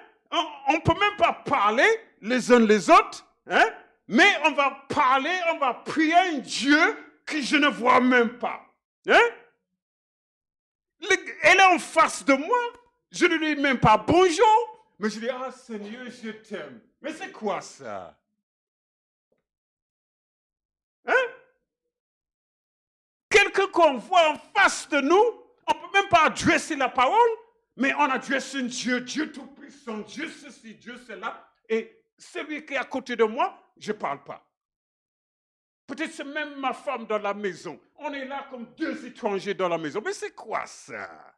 On ne peut même pas parler les uns les autres, hein, mais on va parler, on va prier un Dieu que je ne vois même pas. Hein. Elle est en face de moi, je ne lui dis même pas bonjour, mais je dis, ah Seigneur, je t'aime. Mais c'est quoi ça? Hein? Quelqu'un qu'on voit en face de nous, on ne peut même pas adresser la parole, mais on adresse un Dieu, Dieu tout-puissant, Dieu ceci, Dieu cela, et celui qui est à côté de moi, je ne parle pas. Peut-être c'est même ma femme dans la maison. On est là comme deux étrangers dans la maison. Mais c'est quoi ça?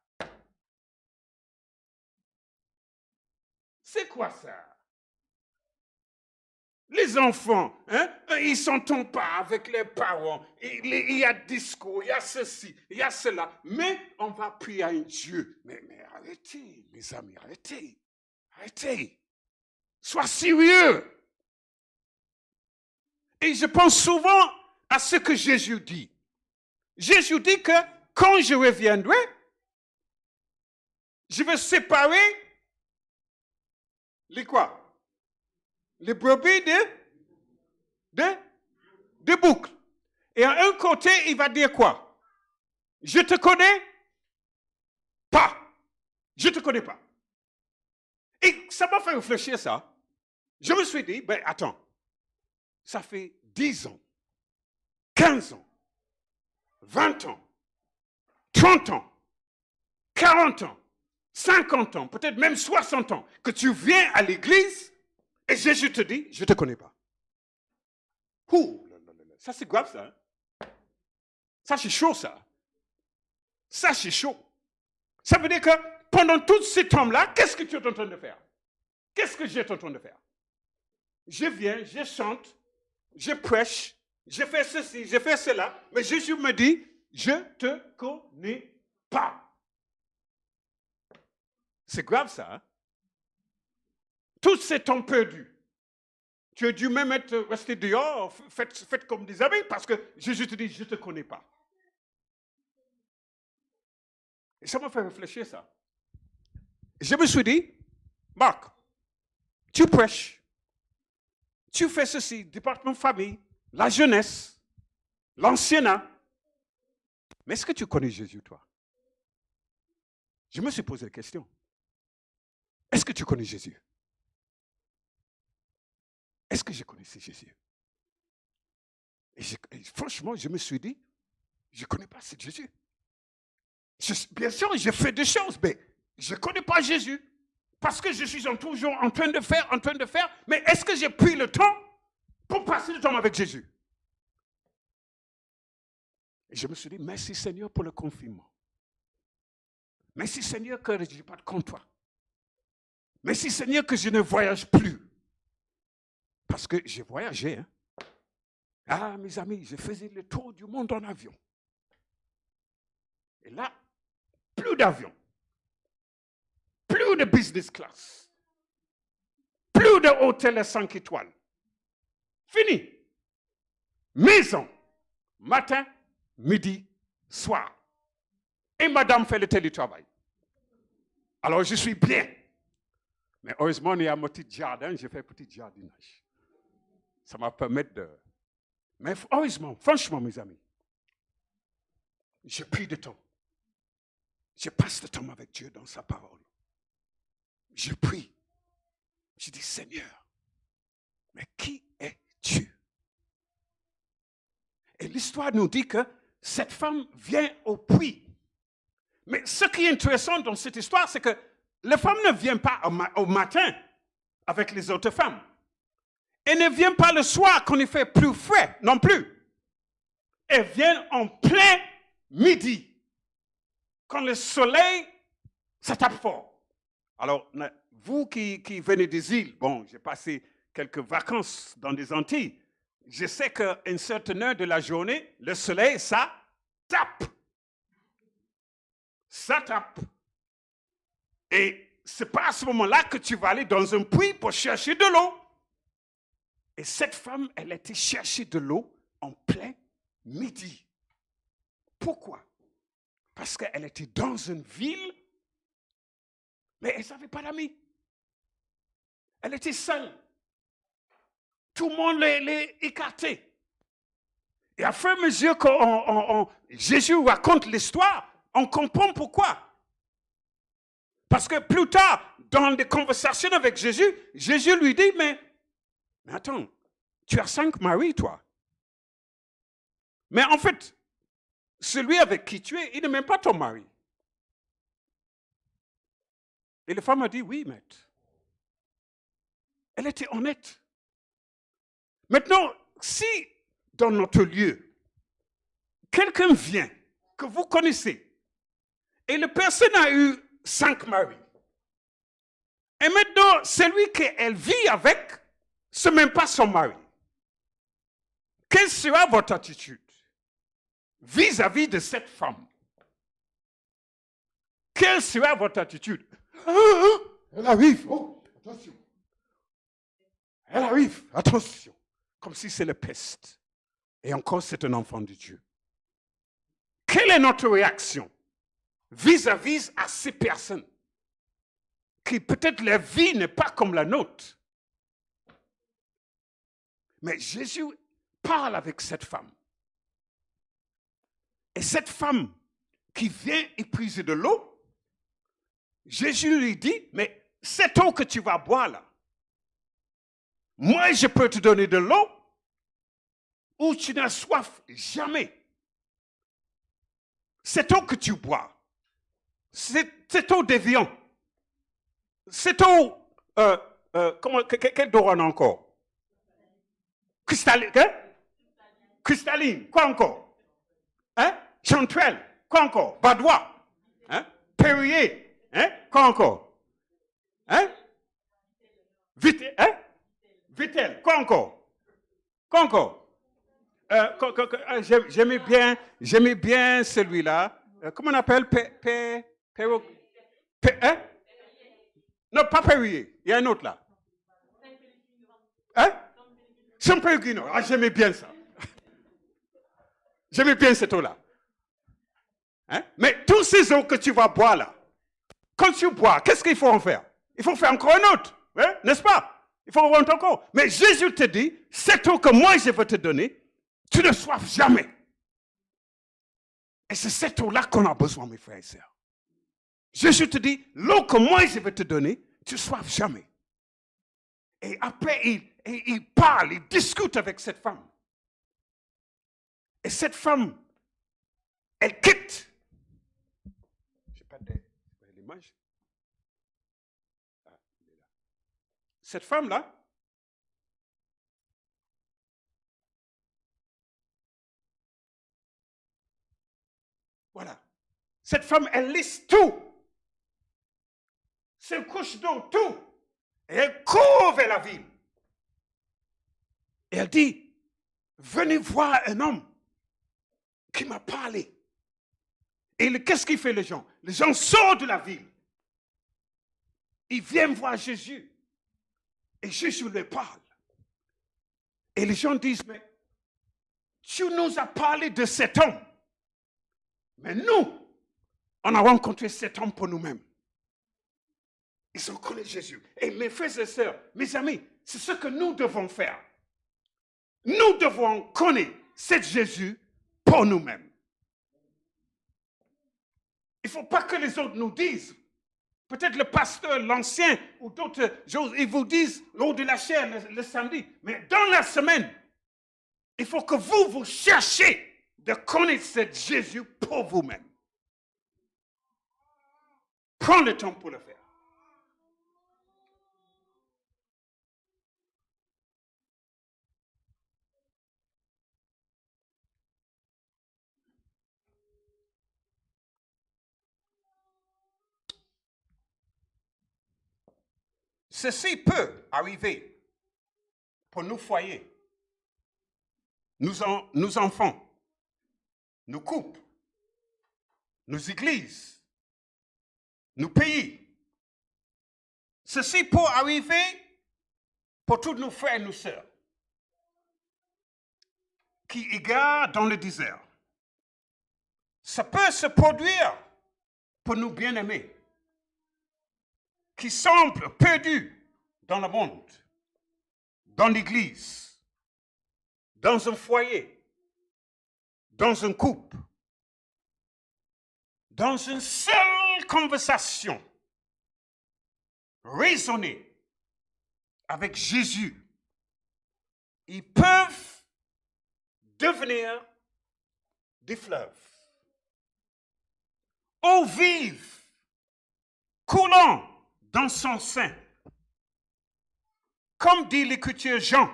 C'est quoi ça? Les enfants, hein, ils ne s'entendent pas avec les parents. Il y a discours, il y a ceci, il y a cela. Mais on va prier à un Dieu. Mais arrêtez, mes amis, arrêtez. Arrêtez. Sois sérieux. Et je pense souvent à ce que Jésus dit. Jésus dit que quand je reviendrai, je vais séparer les quoi? Les brebis de boucles. Et à un côté, il va dire quoi? Je te connais pas. Je te connais pas. Et ça m'a fait réfléchir ça. Je me suis dit, ben attends, ça fait 10 ans, 15 ans, 20 ans, 30 ans, 40 ans, 50 ans, peut-être même 60 ans, que tu viens à l'église et Jésus te dit, je ne te connais pas. Ouh, ça c'est grave ça. Hein? Ça c'est chaud ça. Ça c'est chaud. Ça veut dire que pendant tout ce temps-là, qu'est-ce que tu es en train de faire? Qu'est-ce que j'étais en train de faire? Je viens, je chante, je prêche, je fais ceci, je fais cela, mais Jésus me dit, je ne te connais pas. C'est grave ça. Hein? Tout ce temps perdu. Tu as dû même rester dehors, faites comme des amis, parce que Jésus te dit, je ne te connais pas. Et ça m'a fait réfléchir ça. Je me suis dit, Marc, tu prêches, tu fais ceci, département famille, la jeunesse, l'anciennat. Mais est-ce que tu connais Jésus, toi? Je me suis posé la question. Est-ce que tu connais Jésus? Est-ce que je connaissais Jésus? Et franchement, je me suis dit, je ne connais pas ce Jésus. Bien sûr, j'ai fait des choses, mais je ne connais pas Jésus. Parce que je suis toujours en train de faire. Mais est-ce que j'ai pris le temps pour passer le temps avec Jésus? Et je me suis dit, merci Seigneur pour le confinement. Merci Seigneur que je n'ai pas de comptoir. Merci Seigneur que je ne voyage plus. Parce que j'ai voyagé. Hein. Ah, mes amis, je faisais le tour du monde en avion. Et là, plus d'avion. Plus de business class. Plus de hôtel à 5 étoiles. Fini. Maison. Matin, midi, soir. Et madame fait le télétravail. Alors, je suis bien. Mais heureusement, il y a mon petit jardin, j'ai fait un petit jardinage. Ça m'a permis de... Mais heureusement, franchement, mes amis, j'ai pris du temps. Je passe le temps avec Dieu dans sa parole. Je prie. Je dis, Seigneur, mais qui es-tu? Et l'histoire nous dit que cette femme vient au puits. Mais ce qui est intéressant dans cette histoire, c'est que la femme ne vient pas au matin avec les autres femmes. Elle ne vient pas le soir quand il fait plus frais, non plus. Elle vient en plein midi, quand le soleil, ça tape fort. Alors, vous qui venez des îles, bon, j'ai passé quelques vacances dans les Antilles, je sais qu'à une certaine heure de la journée, le soleil, ça tape. Ça tape. Et ce n'est pas à ce moment-là que tu vas aller dans un puits pour chercher de l'eau. Et cette femme, elle était chercher de l'eau en plein midi. Pourquoi? Parce qu'elle était dans une ville, mais elle n'avait pas d'amis. Elle était seule. Tout le monde l'est écarté. Et à fur et à mesure que Jésus raconte l'histoire, on comprend pourquoi. Parce que plus tard, dans des conversations avec Jésus, Jésus lui dit, mais attends, tu as 5 maris, toi. Mais en fait, celui avec qui tu es, il n'est même pas ton mari. Et la femme a dit, oui, maître. Elle était honnête. Maintenant, si dans notre lieu, quelqu'un vient que vous connaissez et la personne a eu 5 maris, et maintenant, celui qu'elle vit avec, ce n'est même pas son mari. Quelle sera votre attitude vis-à-vis de cette femme? Quelle sera votre attitude? Elle arrive. Oh, attention. Elle arrive. Attention. Comme si c'est la peste. Et encore, c'est un enfant de Dieu. Quelle est notre réaction vis-à-vis à ces personnes qui peut-être leur vie n'est pas comme la nôtre? Mais Jésus parle avec cette femme. Et cette femme qui vient épuiser de l'eau, Jésus lui dit, mais cette eau que tu vas boire là, moi je peux te donner de l'eau où tu n'as soif jamais. Cette eau que tu bois, cette eau d'évian, cette eau, quelle eau on a encore? Cristalline, hein? Cristalline, quoi encore? Hein? Chanterelle, quoi encore? Badois, hein? Perrier, hein? Quoi encore? Hein? Vitel, hein? Vitel, quoi encore? Quoi encore? J'aimais bien celui-là. Comment on appelle? Hein? Non, pas Perrier. Il y a un autre là. Hein? San Pellegrino. Ah, j'aimais bien ça. J'aimais bien cette eau-là. Hein? Mais tous ces eaux que tu vas boire là, quand tu bois, qu'est-ce qu'il faut en faire? Il faut faire encore un autre. Hein? N'est-ce pas? Il faut en rentrer encore. Mais Jésus te dit, cette eau que moi je veux te donner, tu ne soifs jamais. Et c'est cette eau-là qu'on a besoin, mes frères et sœurs. Jésus te dit, l'eau que moi je vais te donner, tu ne soifs jamais. Et après, il parle, il discute avec cette femme. Et cette femme, elle quitte. Je n'ai pas l'image. Cette femme-là, voilà. Cette femme, elle laisse tout. Ses couches d'eau, tout. Et elle court vers la ville. Et elle dit, venez voir un homme qui m'a parlé. Et qu'est-ce qu'il fait les gens? Les gens sortent de la ville. Ils viennent voir Jésus. Et Jésus leur parle. Et les gens disent, mais tu nous as parlé de cet homme. Mais nous, on a rencontré cet homme pour nous-mêmes. Ils ont connu Jésus. Et mes frères et sœurs, mes amis, c'est ce que nous devons faire. Nous devons connaître cet Jésus pour nous-mêmes. Il ne faut pas que les autres nous disent. Peut-être le pasteur, l'ancien ou d'autres choses, ils vous disent lors de la chair le samedi. Mais dans la semaine, il faut que vous cherchiez de connaître cet Jésus pour vous-même. Prends le temps pour le faire. Ceci peut arriver pour nos foyers, nos enfants, nos couples, nos églises, nos pays. Ceci peut arriver pour tous nos frères et nos sœurs qui égarent dans le désert. Ça peut se produire pour nous bien-aimés qui semblent perdus dans le monde, dans l'église, dans un foyer, dans un couple, dans une seule conversation raisonnée avec Jésus. Ils peuvent devenir des fleuves, eau vive, coulant dans son sein. Comme dit l'Écriture Jean,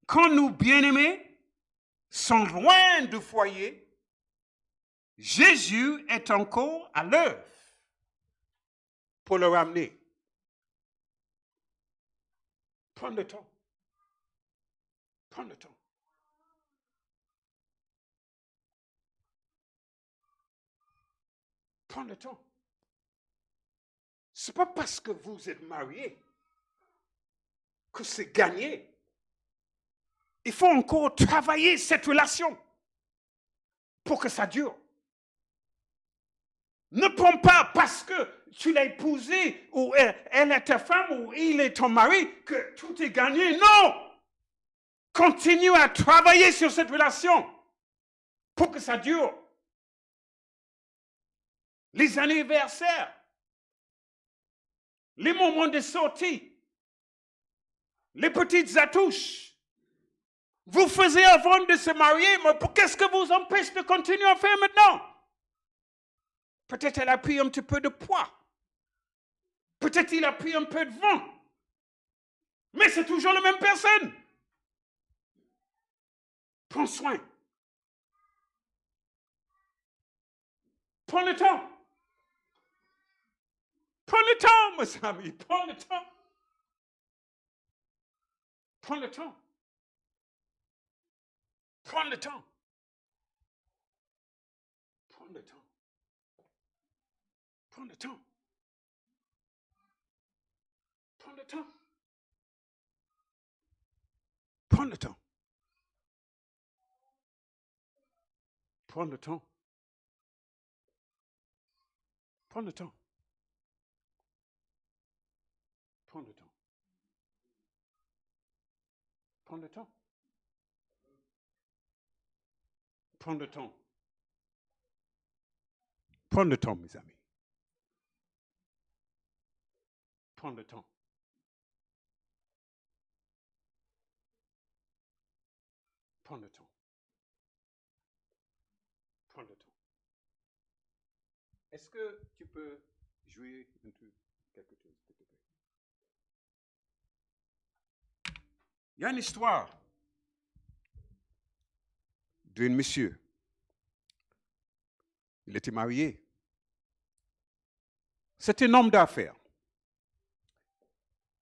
quand nos bien-aimés sont loin du foyer, Jésus est encore à l'œuvre pour le ramener. Prends le temps. Prends le temps. Prends le temps. Ce n'est pas parce que vous êtes mariés que c'est gagné. Il faut encore travailler cette relation pour que ça dure. Ne prends pas parce que tu l'as épousée ou elle est ta femme ou il est ton mari que tout est gagné. Non! Continue à travailler sur cette relation pour que ça dure. Les anniversaires, les moments de sortie, les petites attouches. Vous faisiez avant de se marier, mais qu'est-ce que vous empêche de continuer à faire maintenant? Peut-être elle a pris un petit peu de poids. Peut-être il a pris un peu de vent. Mais c'est toujours la même personne. Prends soin. Prends le temps. Prends le temps, mes amis. Prends le temps. Prends le temps. Prends le temps. Prends le temps. Prends le temps. Prends le temps. Prends le temps. Prends le temps. Prends le temps. Prends le temps. Prends le temps. Prends le temps. Prends le temps, mes amis. Prends le temps. Prends le temps. Prends le temps. Est-ce que tu peux jouer un peu quelque chose, s'il te plaît? Il y a une histoire d'un monsieur. Il était marié. C'était un homme d'affaires.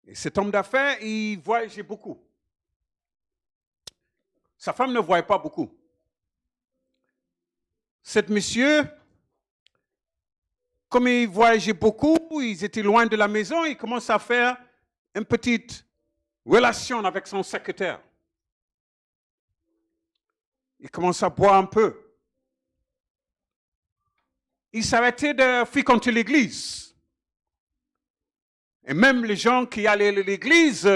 Et cet homme d'affaires, il voyageait beaucoup. Sa femme ne voyait pas beaucoup. Cet monsieur, comme il voyageait beaucoup, ils étaient loin de la maison, il commence à faire une petite relation avec son secrétaire. Il commence à boire un peu. Il s'arrêtait de fréquenter l'église. Et même les gens qui allaient à l'église,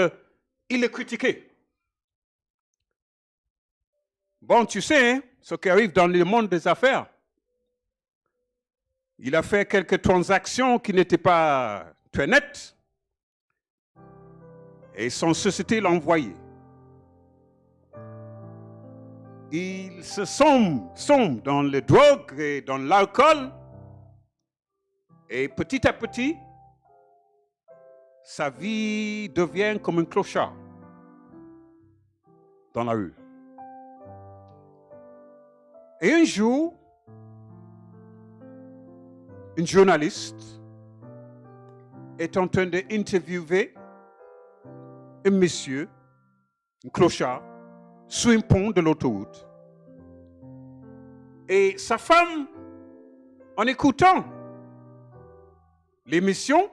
ils le critiquaient. Bon, tu sais, hein, ce qui arrive dans le monde des affaires. Il a fait quelques transactions qui n'étaient pas très nettes. Et son société l'a envoyé. Il se sombre dans les drogues et dans l'alcool. Et petit à petit, sa vie devient comme un clochard dans la rue. Et un jour, une journaliste est en train d'interviewer un monsieur, un clochard, sous un pont de l'autoroute. Et sa femme, en écoutant l'émission,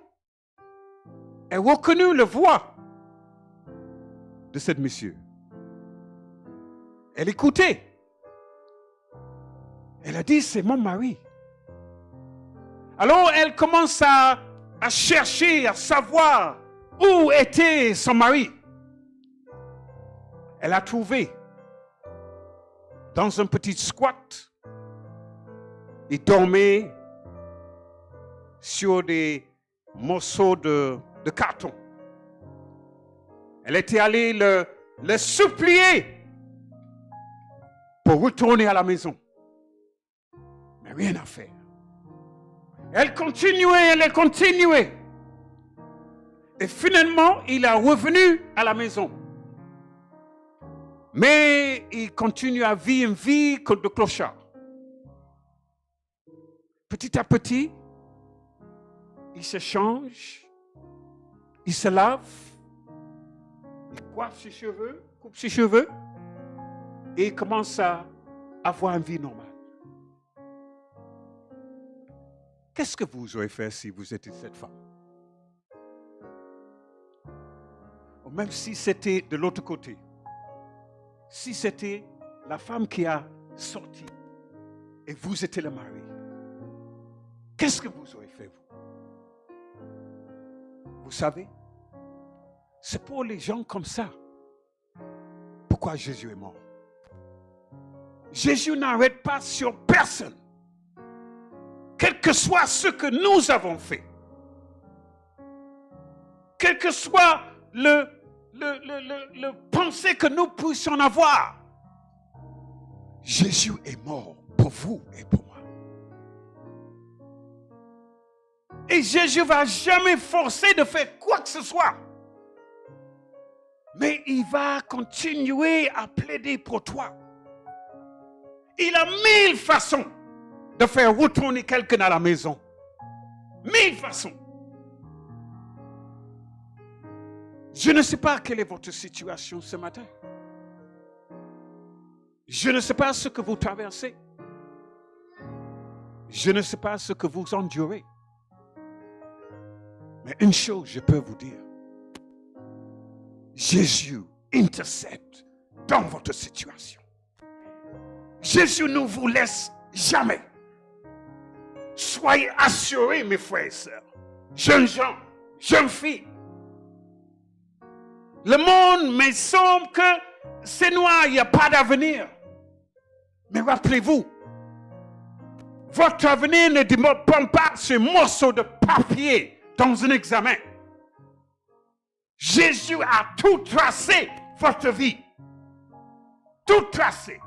a reconnu la voix de ce monsieur. Elle écoutait. Elle a dit, c'est mon mari. Alors elle commence à chercher, à savoir où était son mari. Elle a trouvé dans un petit squat. Il dormait sur des morceaux de carton. Elle était allée le supplier pour retourner à la maison. Mais rien à faire. Elle continuait. Et finalement, il est revenu à la maison. Mais il continue à vivre une vie de clochard. Petit à petit, il se change, il se lave, il coupe ses cheveux, et il commence à avoir une vie normale. Qu'est-ce que vous auriez fait si vous étiez cette femme? Ou même si c'était de l'autre côté. Si c'était la femme qui a sorti et vous étiez le mari. Qu'est-ce que vous auriez fait, vous? Vous savez, c'est pour les gens comme ça. Pourquoi Jésus est mort? Jésus n'arrête pas sur personne. Quel que soit ce que nous avons fait. Quel que soit le pensée que nous puissions avoir. Jésus est mort pour vous et pour moi. Et Jésus ne va jamais forcer de faire quoi que ce soit. Mais il va continuer à plaider pour toi. Il a 1000 façons de faire retourner quelqu'un à la maison. 1000 façons. Je ne sais pas quelle est votre situation ce matin. Je ne sais pas ce que vous traversez. Je ne sais pas ce que vous endurez. Mais une chose, je peux vous dire. Jésus intercède dans votre situation. Jésus ne vous laisse jamais. Soyez assurés, mes frères et sœurs. Jeunes gens, jeunes filles. Le monde me semble que c'est noir, il n'y a pas d'avenir. Mais rappelez-vous, votre avenir ne dépend pas ce morceau de papier dans un examen. Jésus a tout tracé votre vie. Tout tracé.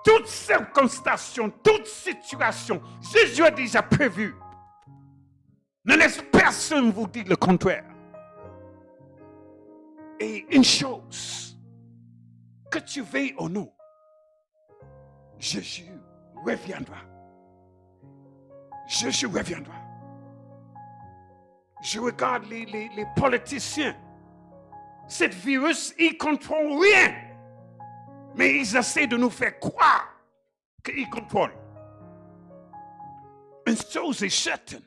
Toute circonstance, toute situation, Jésus a déjà prévu. Ne laisse personne vous dire le contraire. Et une chose, que tu veuilles ou non, Jésus reviendra. Jésus reviendra. Je regarde les politiciens. Cet virus, ils ne contrôlent rien. Mais ils essaient de nous faire croire qu'ils contrôlent. Une chose est certaine.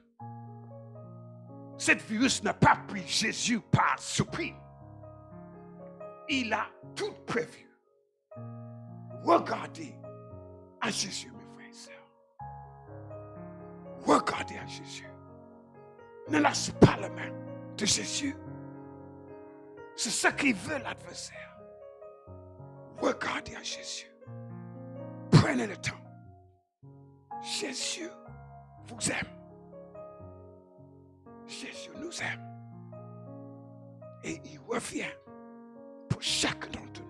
Cet virus n'a pas pris Jésus par surprise. Il a tout prévu. Regardez à Jésus, mes frères et sœurs. Regardez à Jésus. Ne lâche pas la main de Jésus. C'est ce qu'il veut, l'adversaire. Regardez à Jésus. Prenez le temps. Jésus vous aime. Jésus nous aime. Et il revient pour chacun d'entre nous.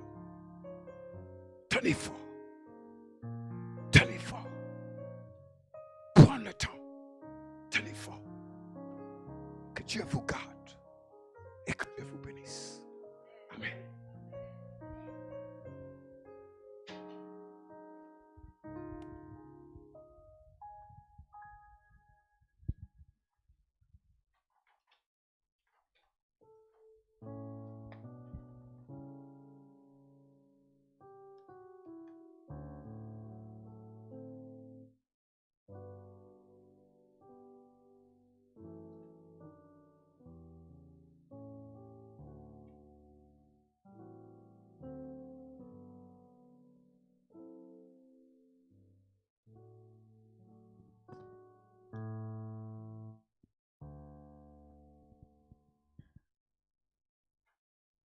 Tenez fort. Tenez fort. Prenez le temps. Tenez fort. Que Dieu vous garde et que Dieu vous bénisse. Amen.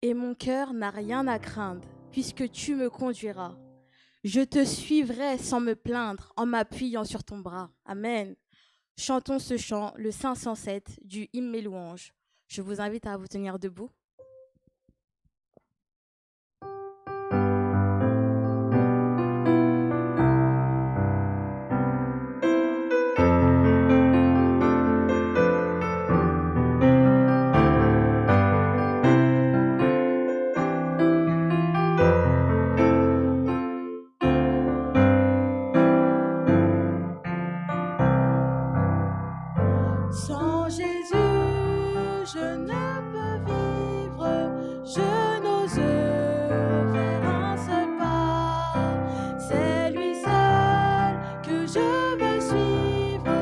et mon cœur n'a rien à craindre, puisque tu me conduiras. Je te suivrai sans me plaindre, en m'appuyant sur ton bras. Amen. Chantons ce chant, le 507 du hymne Mes louanges. Je vous invite à vous tenir debout. Sans Jésus, je ne peux vivre, je n'ose faire un seul pas. C'est lui seul que je veux suivre,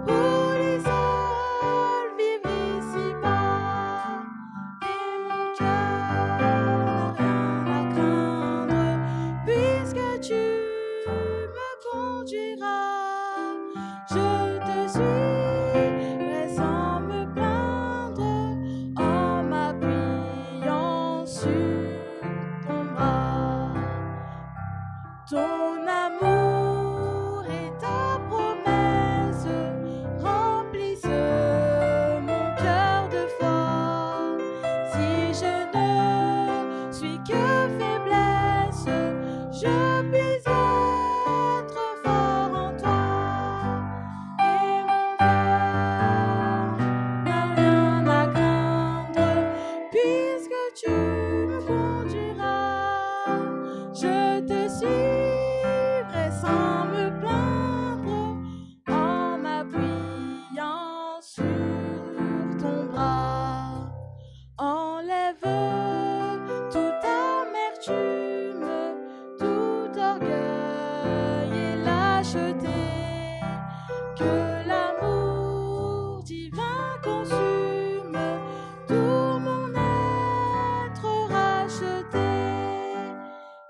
pour lui seul vivre ici-bas. Et mon cœur n'a rien à craindre, puisque tu me conduiras. Je te suivrai sans me plaindre, en m'appuyant sur ton bras. Ton amour et ta promesse remplissent mon cœur de foi. Si je ne suis que faiblesse, je puis être fort en toi. Et mon cœur n'a rien à craindre, puisque tu me conduiras. Je te suivrai sans me plaindre, en m'appuyant sur ton bras. Enlève toute amertume, tout orgueil et lâcheté, que l'amour divin consume tout mon être racheté.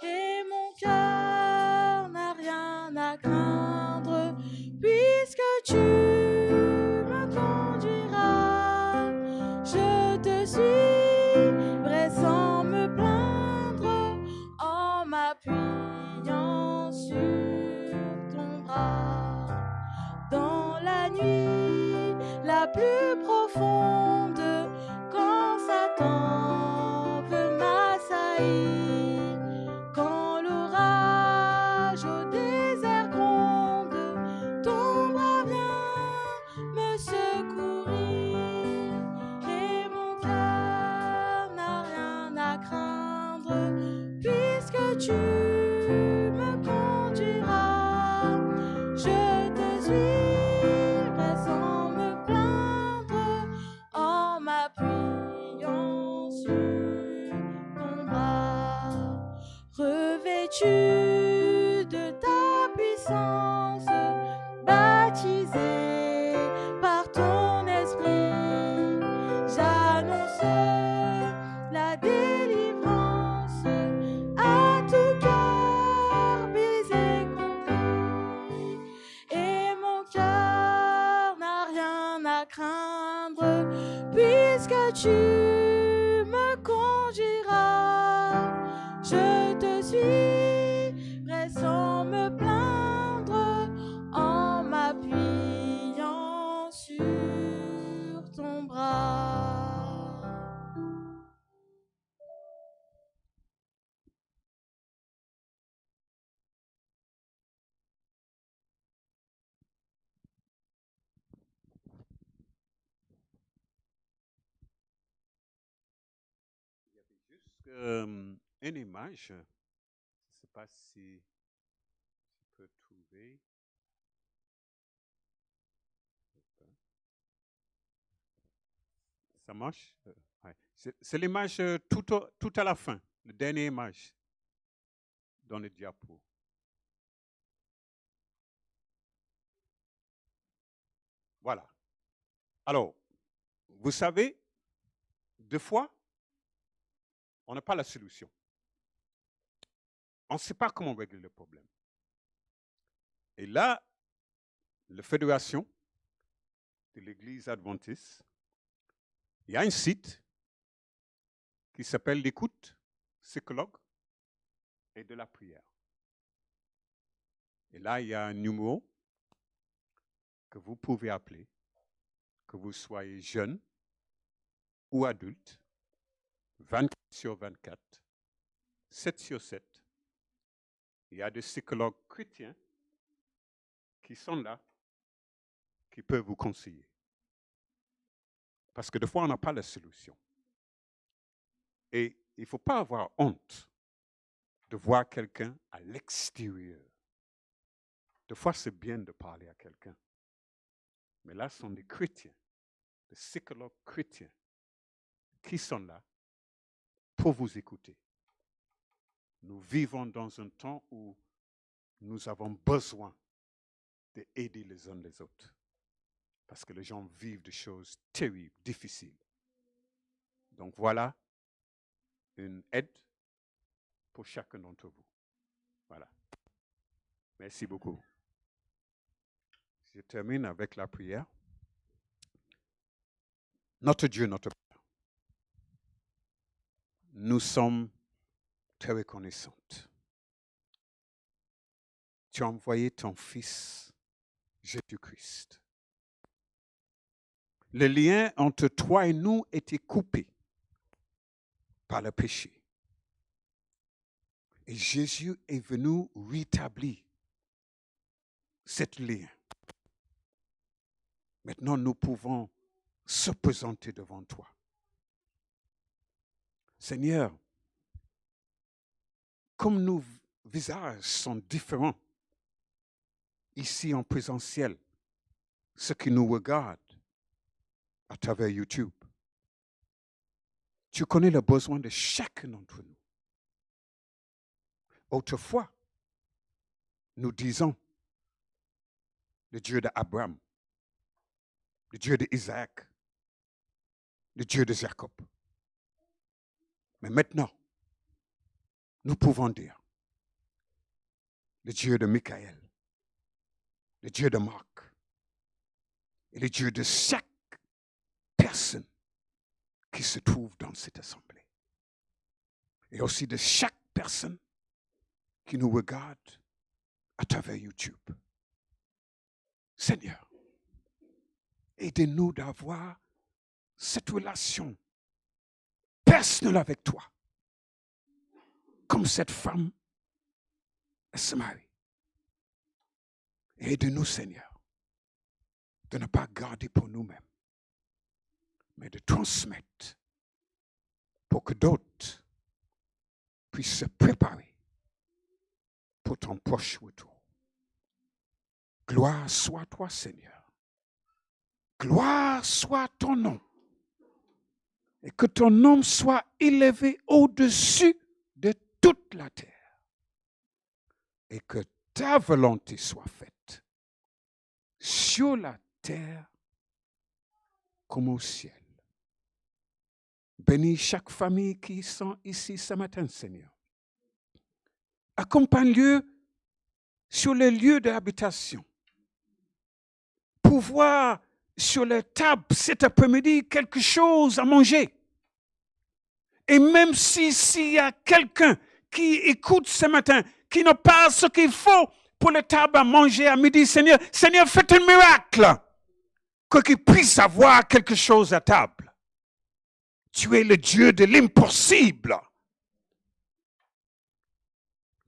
Et mon cœur n'a rien à craindre, puisque tu me conduiras. Je te suivrai sans me plaindre, en m'appuyant sur ton bras. Dans la nuit la plus profonde, quand Satan veut m'assaillir, quand l'orage au désert gronde, ton bras vient me secourir. Et mon cœur n'a rien à craindre, puisque tu me conduiras. Je te suivrai sans me plaindre, en m'appuyant sur ton bras. Revêtu de ta puissance, baptisé par ton esprit, j'annonce la délivrance à tout cœur brisé compris. Et mon cœur n'a rien à craindre, puisque tu me conduiras. Je te suivrai sans me plaindre, en m'appuyant sur ton bras. Juste une image, je ne sais pas si tu peux trouver. Ça marche? Ouais. C'est l'image tout à la fin, la dernière image dans le diapo. Voilà. Alors, vous savez, des fois, on n'a pas la solution. On ne sait pas comment régler le problème. Et là, la fédération de l'Église adventiste, il y a un site qui s'appelle l'écoute, psychologue, et de la prière. Et là, il y a un numéro que vous pouvez appeler, que vous soyez jeune ou adulte, 24/24, 7/7. Il y a des psychologues chrétiens qui sont là, qui peuvent vous conseiller. Parce que des fois, on n'a pas la solution. Et il ne faut pas avoir honte de voir quelqu'un à l'extérieur. Des fois, c'est bien de parler à quelqu'un. Mais là, ce sont des chrétiens, des psychologues chrétiens, qui sont là pour vous écouter. Nous vivons dans un temps où nous avons besoin d'aider les uns les autres. Parce que les gens vivent des choses terribles, difficiles. Donc voilà une aide pour chacun d'entre vous. Voilà. Merci beaucoup. Je termine avec la prière. Notre Dieu, notre Père, nous sommes très reconnaissantes. Tu as envoyé ton Fils, Jésus-Christ. Le lien entre toi et nous était coupé par le péché. Et Jésus est venu rétablir cet lien. Maintenant, nous pouvons se présenter devant toi. Seigneur, comme nos visages sont différents, ici en présentiel, ceux qui nous regardent à travers YouTube, tu connais le besoin de chacun d'entre nous. Autrefois, nous disons le Dieu d'Abraham, le Dieu d'Isaac, le Dieu de Jacob. Mais maintenant, nous pouvons dire le Dieu de Michaël, le Dieu de Marc, et le Dieu de chaque personne qui se trouve dans cette assemblée. Et aussi de chaque personne qui nous regarde à travers YouTube. Seigneur, aidez-nous d'avoir cette relation personnelle avec toi, comme cette femme se marie. Aide-nous, Seigneur, de ne pas garder pour nous-mêmes, mais de transmettre pour que d'autres puissent se préparer pour ton proche retour. Gloire soit toi, Seigneur. Gloire soit ton nom. Et que ton nom soit élevé au-dessus de toute la terre. Et que ta volonté soit faite sur la terre comme au ciel. Bénis chaque famille qui sont ici ce matin, Seigneur. Accompagne-le sur les lieux d'habitation. Pour voir sur la table cet après-midi quelque chose à manger. Et même s'il y a quelqu'un qui écoute ce matin, qui n'a pas ce qu'il faut pour la table à manger à midi, Seigneur, faites un miracle. Qu'il puisse avoir quelque chose à table. Tu es le Dieu de l'impossible.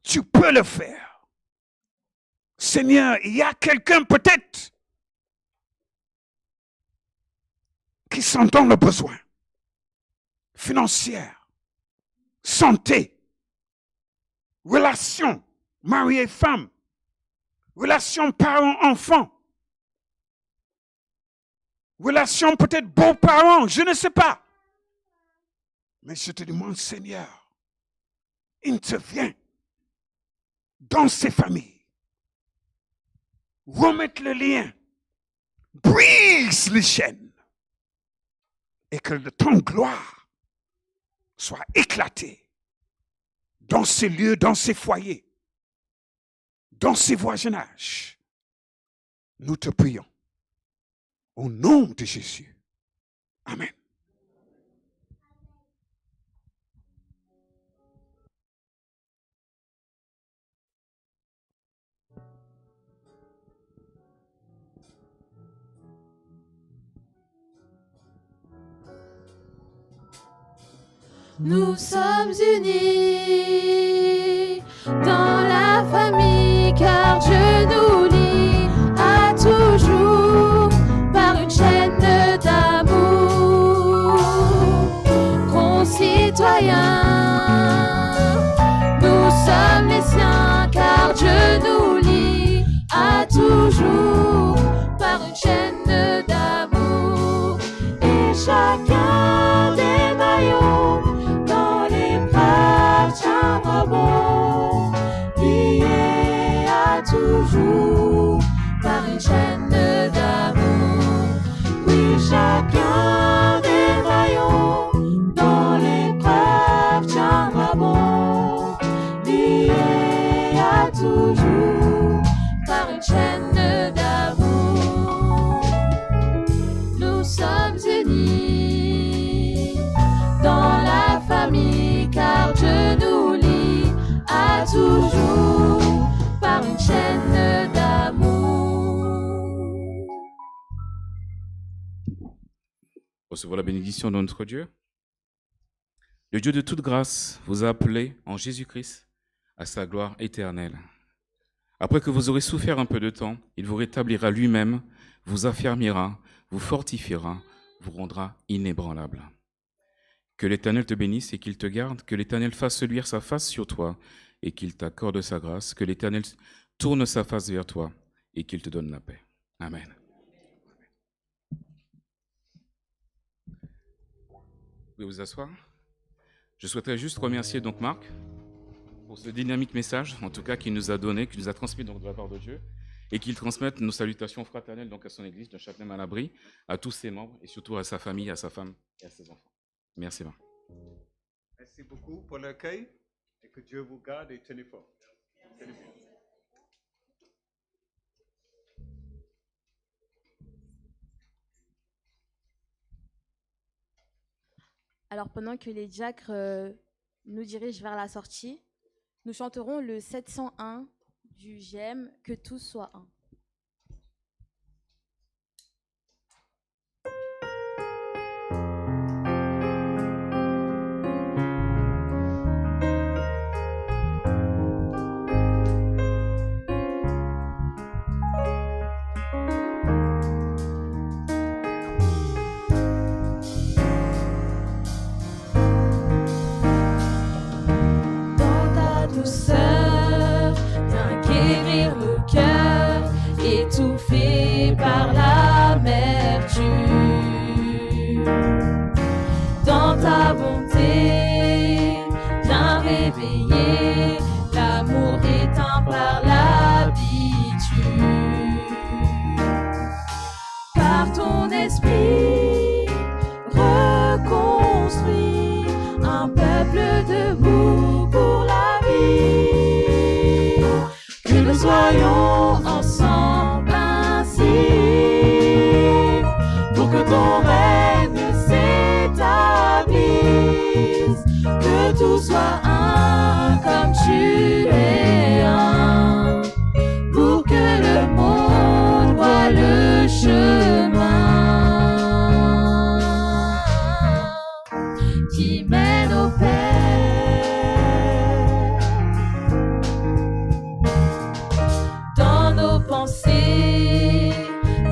Tu peux le faire. Seigneur, il y a quelqu'un peut-être qui sont dans le besoin financier, santé, relations, mari et femme, relations parents-enfants, relations peut-être beaux-parents, je ne sais pas. Mais je te demande, Seigneur, interviens dans ces familles. Remettre le lien. Brise les chaînes. Et que ton gloire soit éclatée dans ces lieux, dans ces foyers, dans ces voisinages. Nous te prions. Au nom de Jésus. Amen. Nous sommes unis dans la famille, car Dieu nous lie à toujours par une chaîne d'amour. Concitoyens, nous sommes les siens, car Dieu nous lie à toujours par une chaîne d'amour. Et chacun des maillons dans l'épreuve tiendra bon, lié à toujours par une chaîne d'amour. Oui, chacun des maillons dans l'épreuve tiendra bon, lié à toujours par une chaîne d'amour. Nous sommes unis dans la famille, car Dieu nous lie à toujours par une chaîne d'amour. Recevons la bénédiction de notre Dieu. Le Dieu de toute grâce vous a appelé en Jésus-Christ à sa gloire éternelle. Après que vous aurez souffert un peu de temps, il vous rétablira lui-même, vous affermira, vous fortifiera, vous rendra inébranlable. Que l'Éternel te bénisse et qu'il te garde, que l'Éternel fasse luire sa face sur toi et qu'il t'accorde sa grâce, que l'Éternel tourne sa face vers toi et qu'il te donne la paix. Amen. Vous pouvez vous asseoir. Je souhaiterais juste remercier donc Marc pour ce dynamique message, en tout cas qu'il nous a donné, qu'il nous a transmis donc de la part de Dieu, et qu'il transmette nos salutations fraternelles donc à son église de Châtelet-Malabry, à tous ses membres et surtout à sa famille, à sa femme et à ses enfants. Merci Marc. Merci beaucoup pour l'accueil et que Dieu vous garde et tenez fort. Tenez bien. Alors pendant que les diacres nous dirigent vers la sortie, nous chanterons le 701 du GM, Que tout soit un. Douceur, viens guérir nos cœurs, étouffés par l'amertume. Dans ta bonté, viens réveiller l'amour éteint par l'habitude. Par ton esprit, reconstruis un peuple debout pour la vie. Que nous soyons ensemble ainsi, pour que ton règne s'établisse. Que tout soit un comme tu es un, pour que le monde voie le chemin qui mène au Père. Dans nos pensées,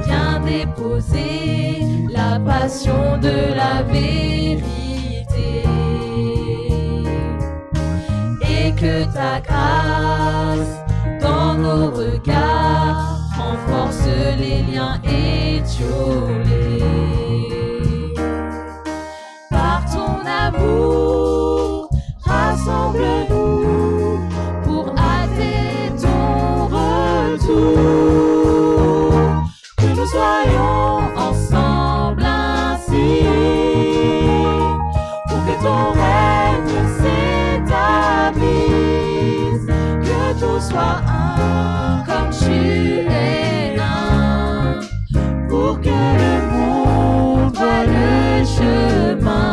viens déposer la passion de la vérité, et que ta grâce dans nos regards renforce les liens étiolés. Par ton amour, rassemble-nous pour hâter ton retour. Que nous soyons ensemble ainsi, pour que ton règne s'établisse. Que tout soit un comme tu es un, pour que le monde voie le chemin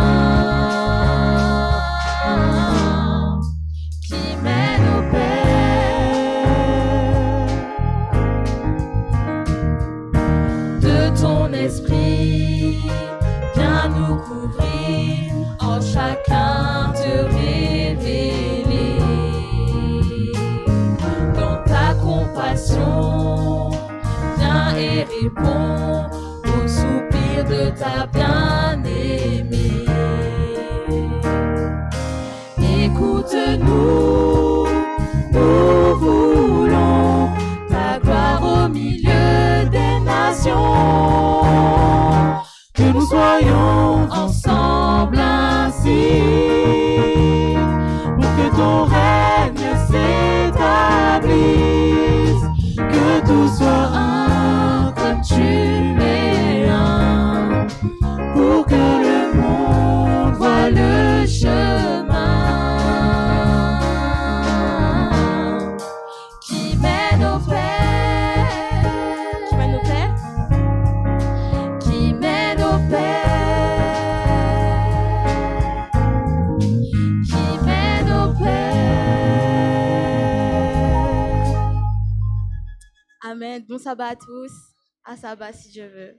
qui mène au Père. De ton esprit, viens nous couvrir en chacun nations, que nous soyons ensemble ainsi, pour que ton règne s'établisse, que tout soit un comme tu es un, pour que le monde voie le chemin qui mène au Père, Qui mène au Père. qui mène au Père, qui mène au Père. Amen. Bon sabbat à tous. À sabbat si je veux.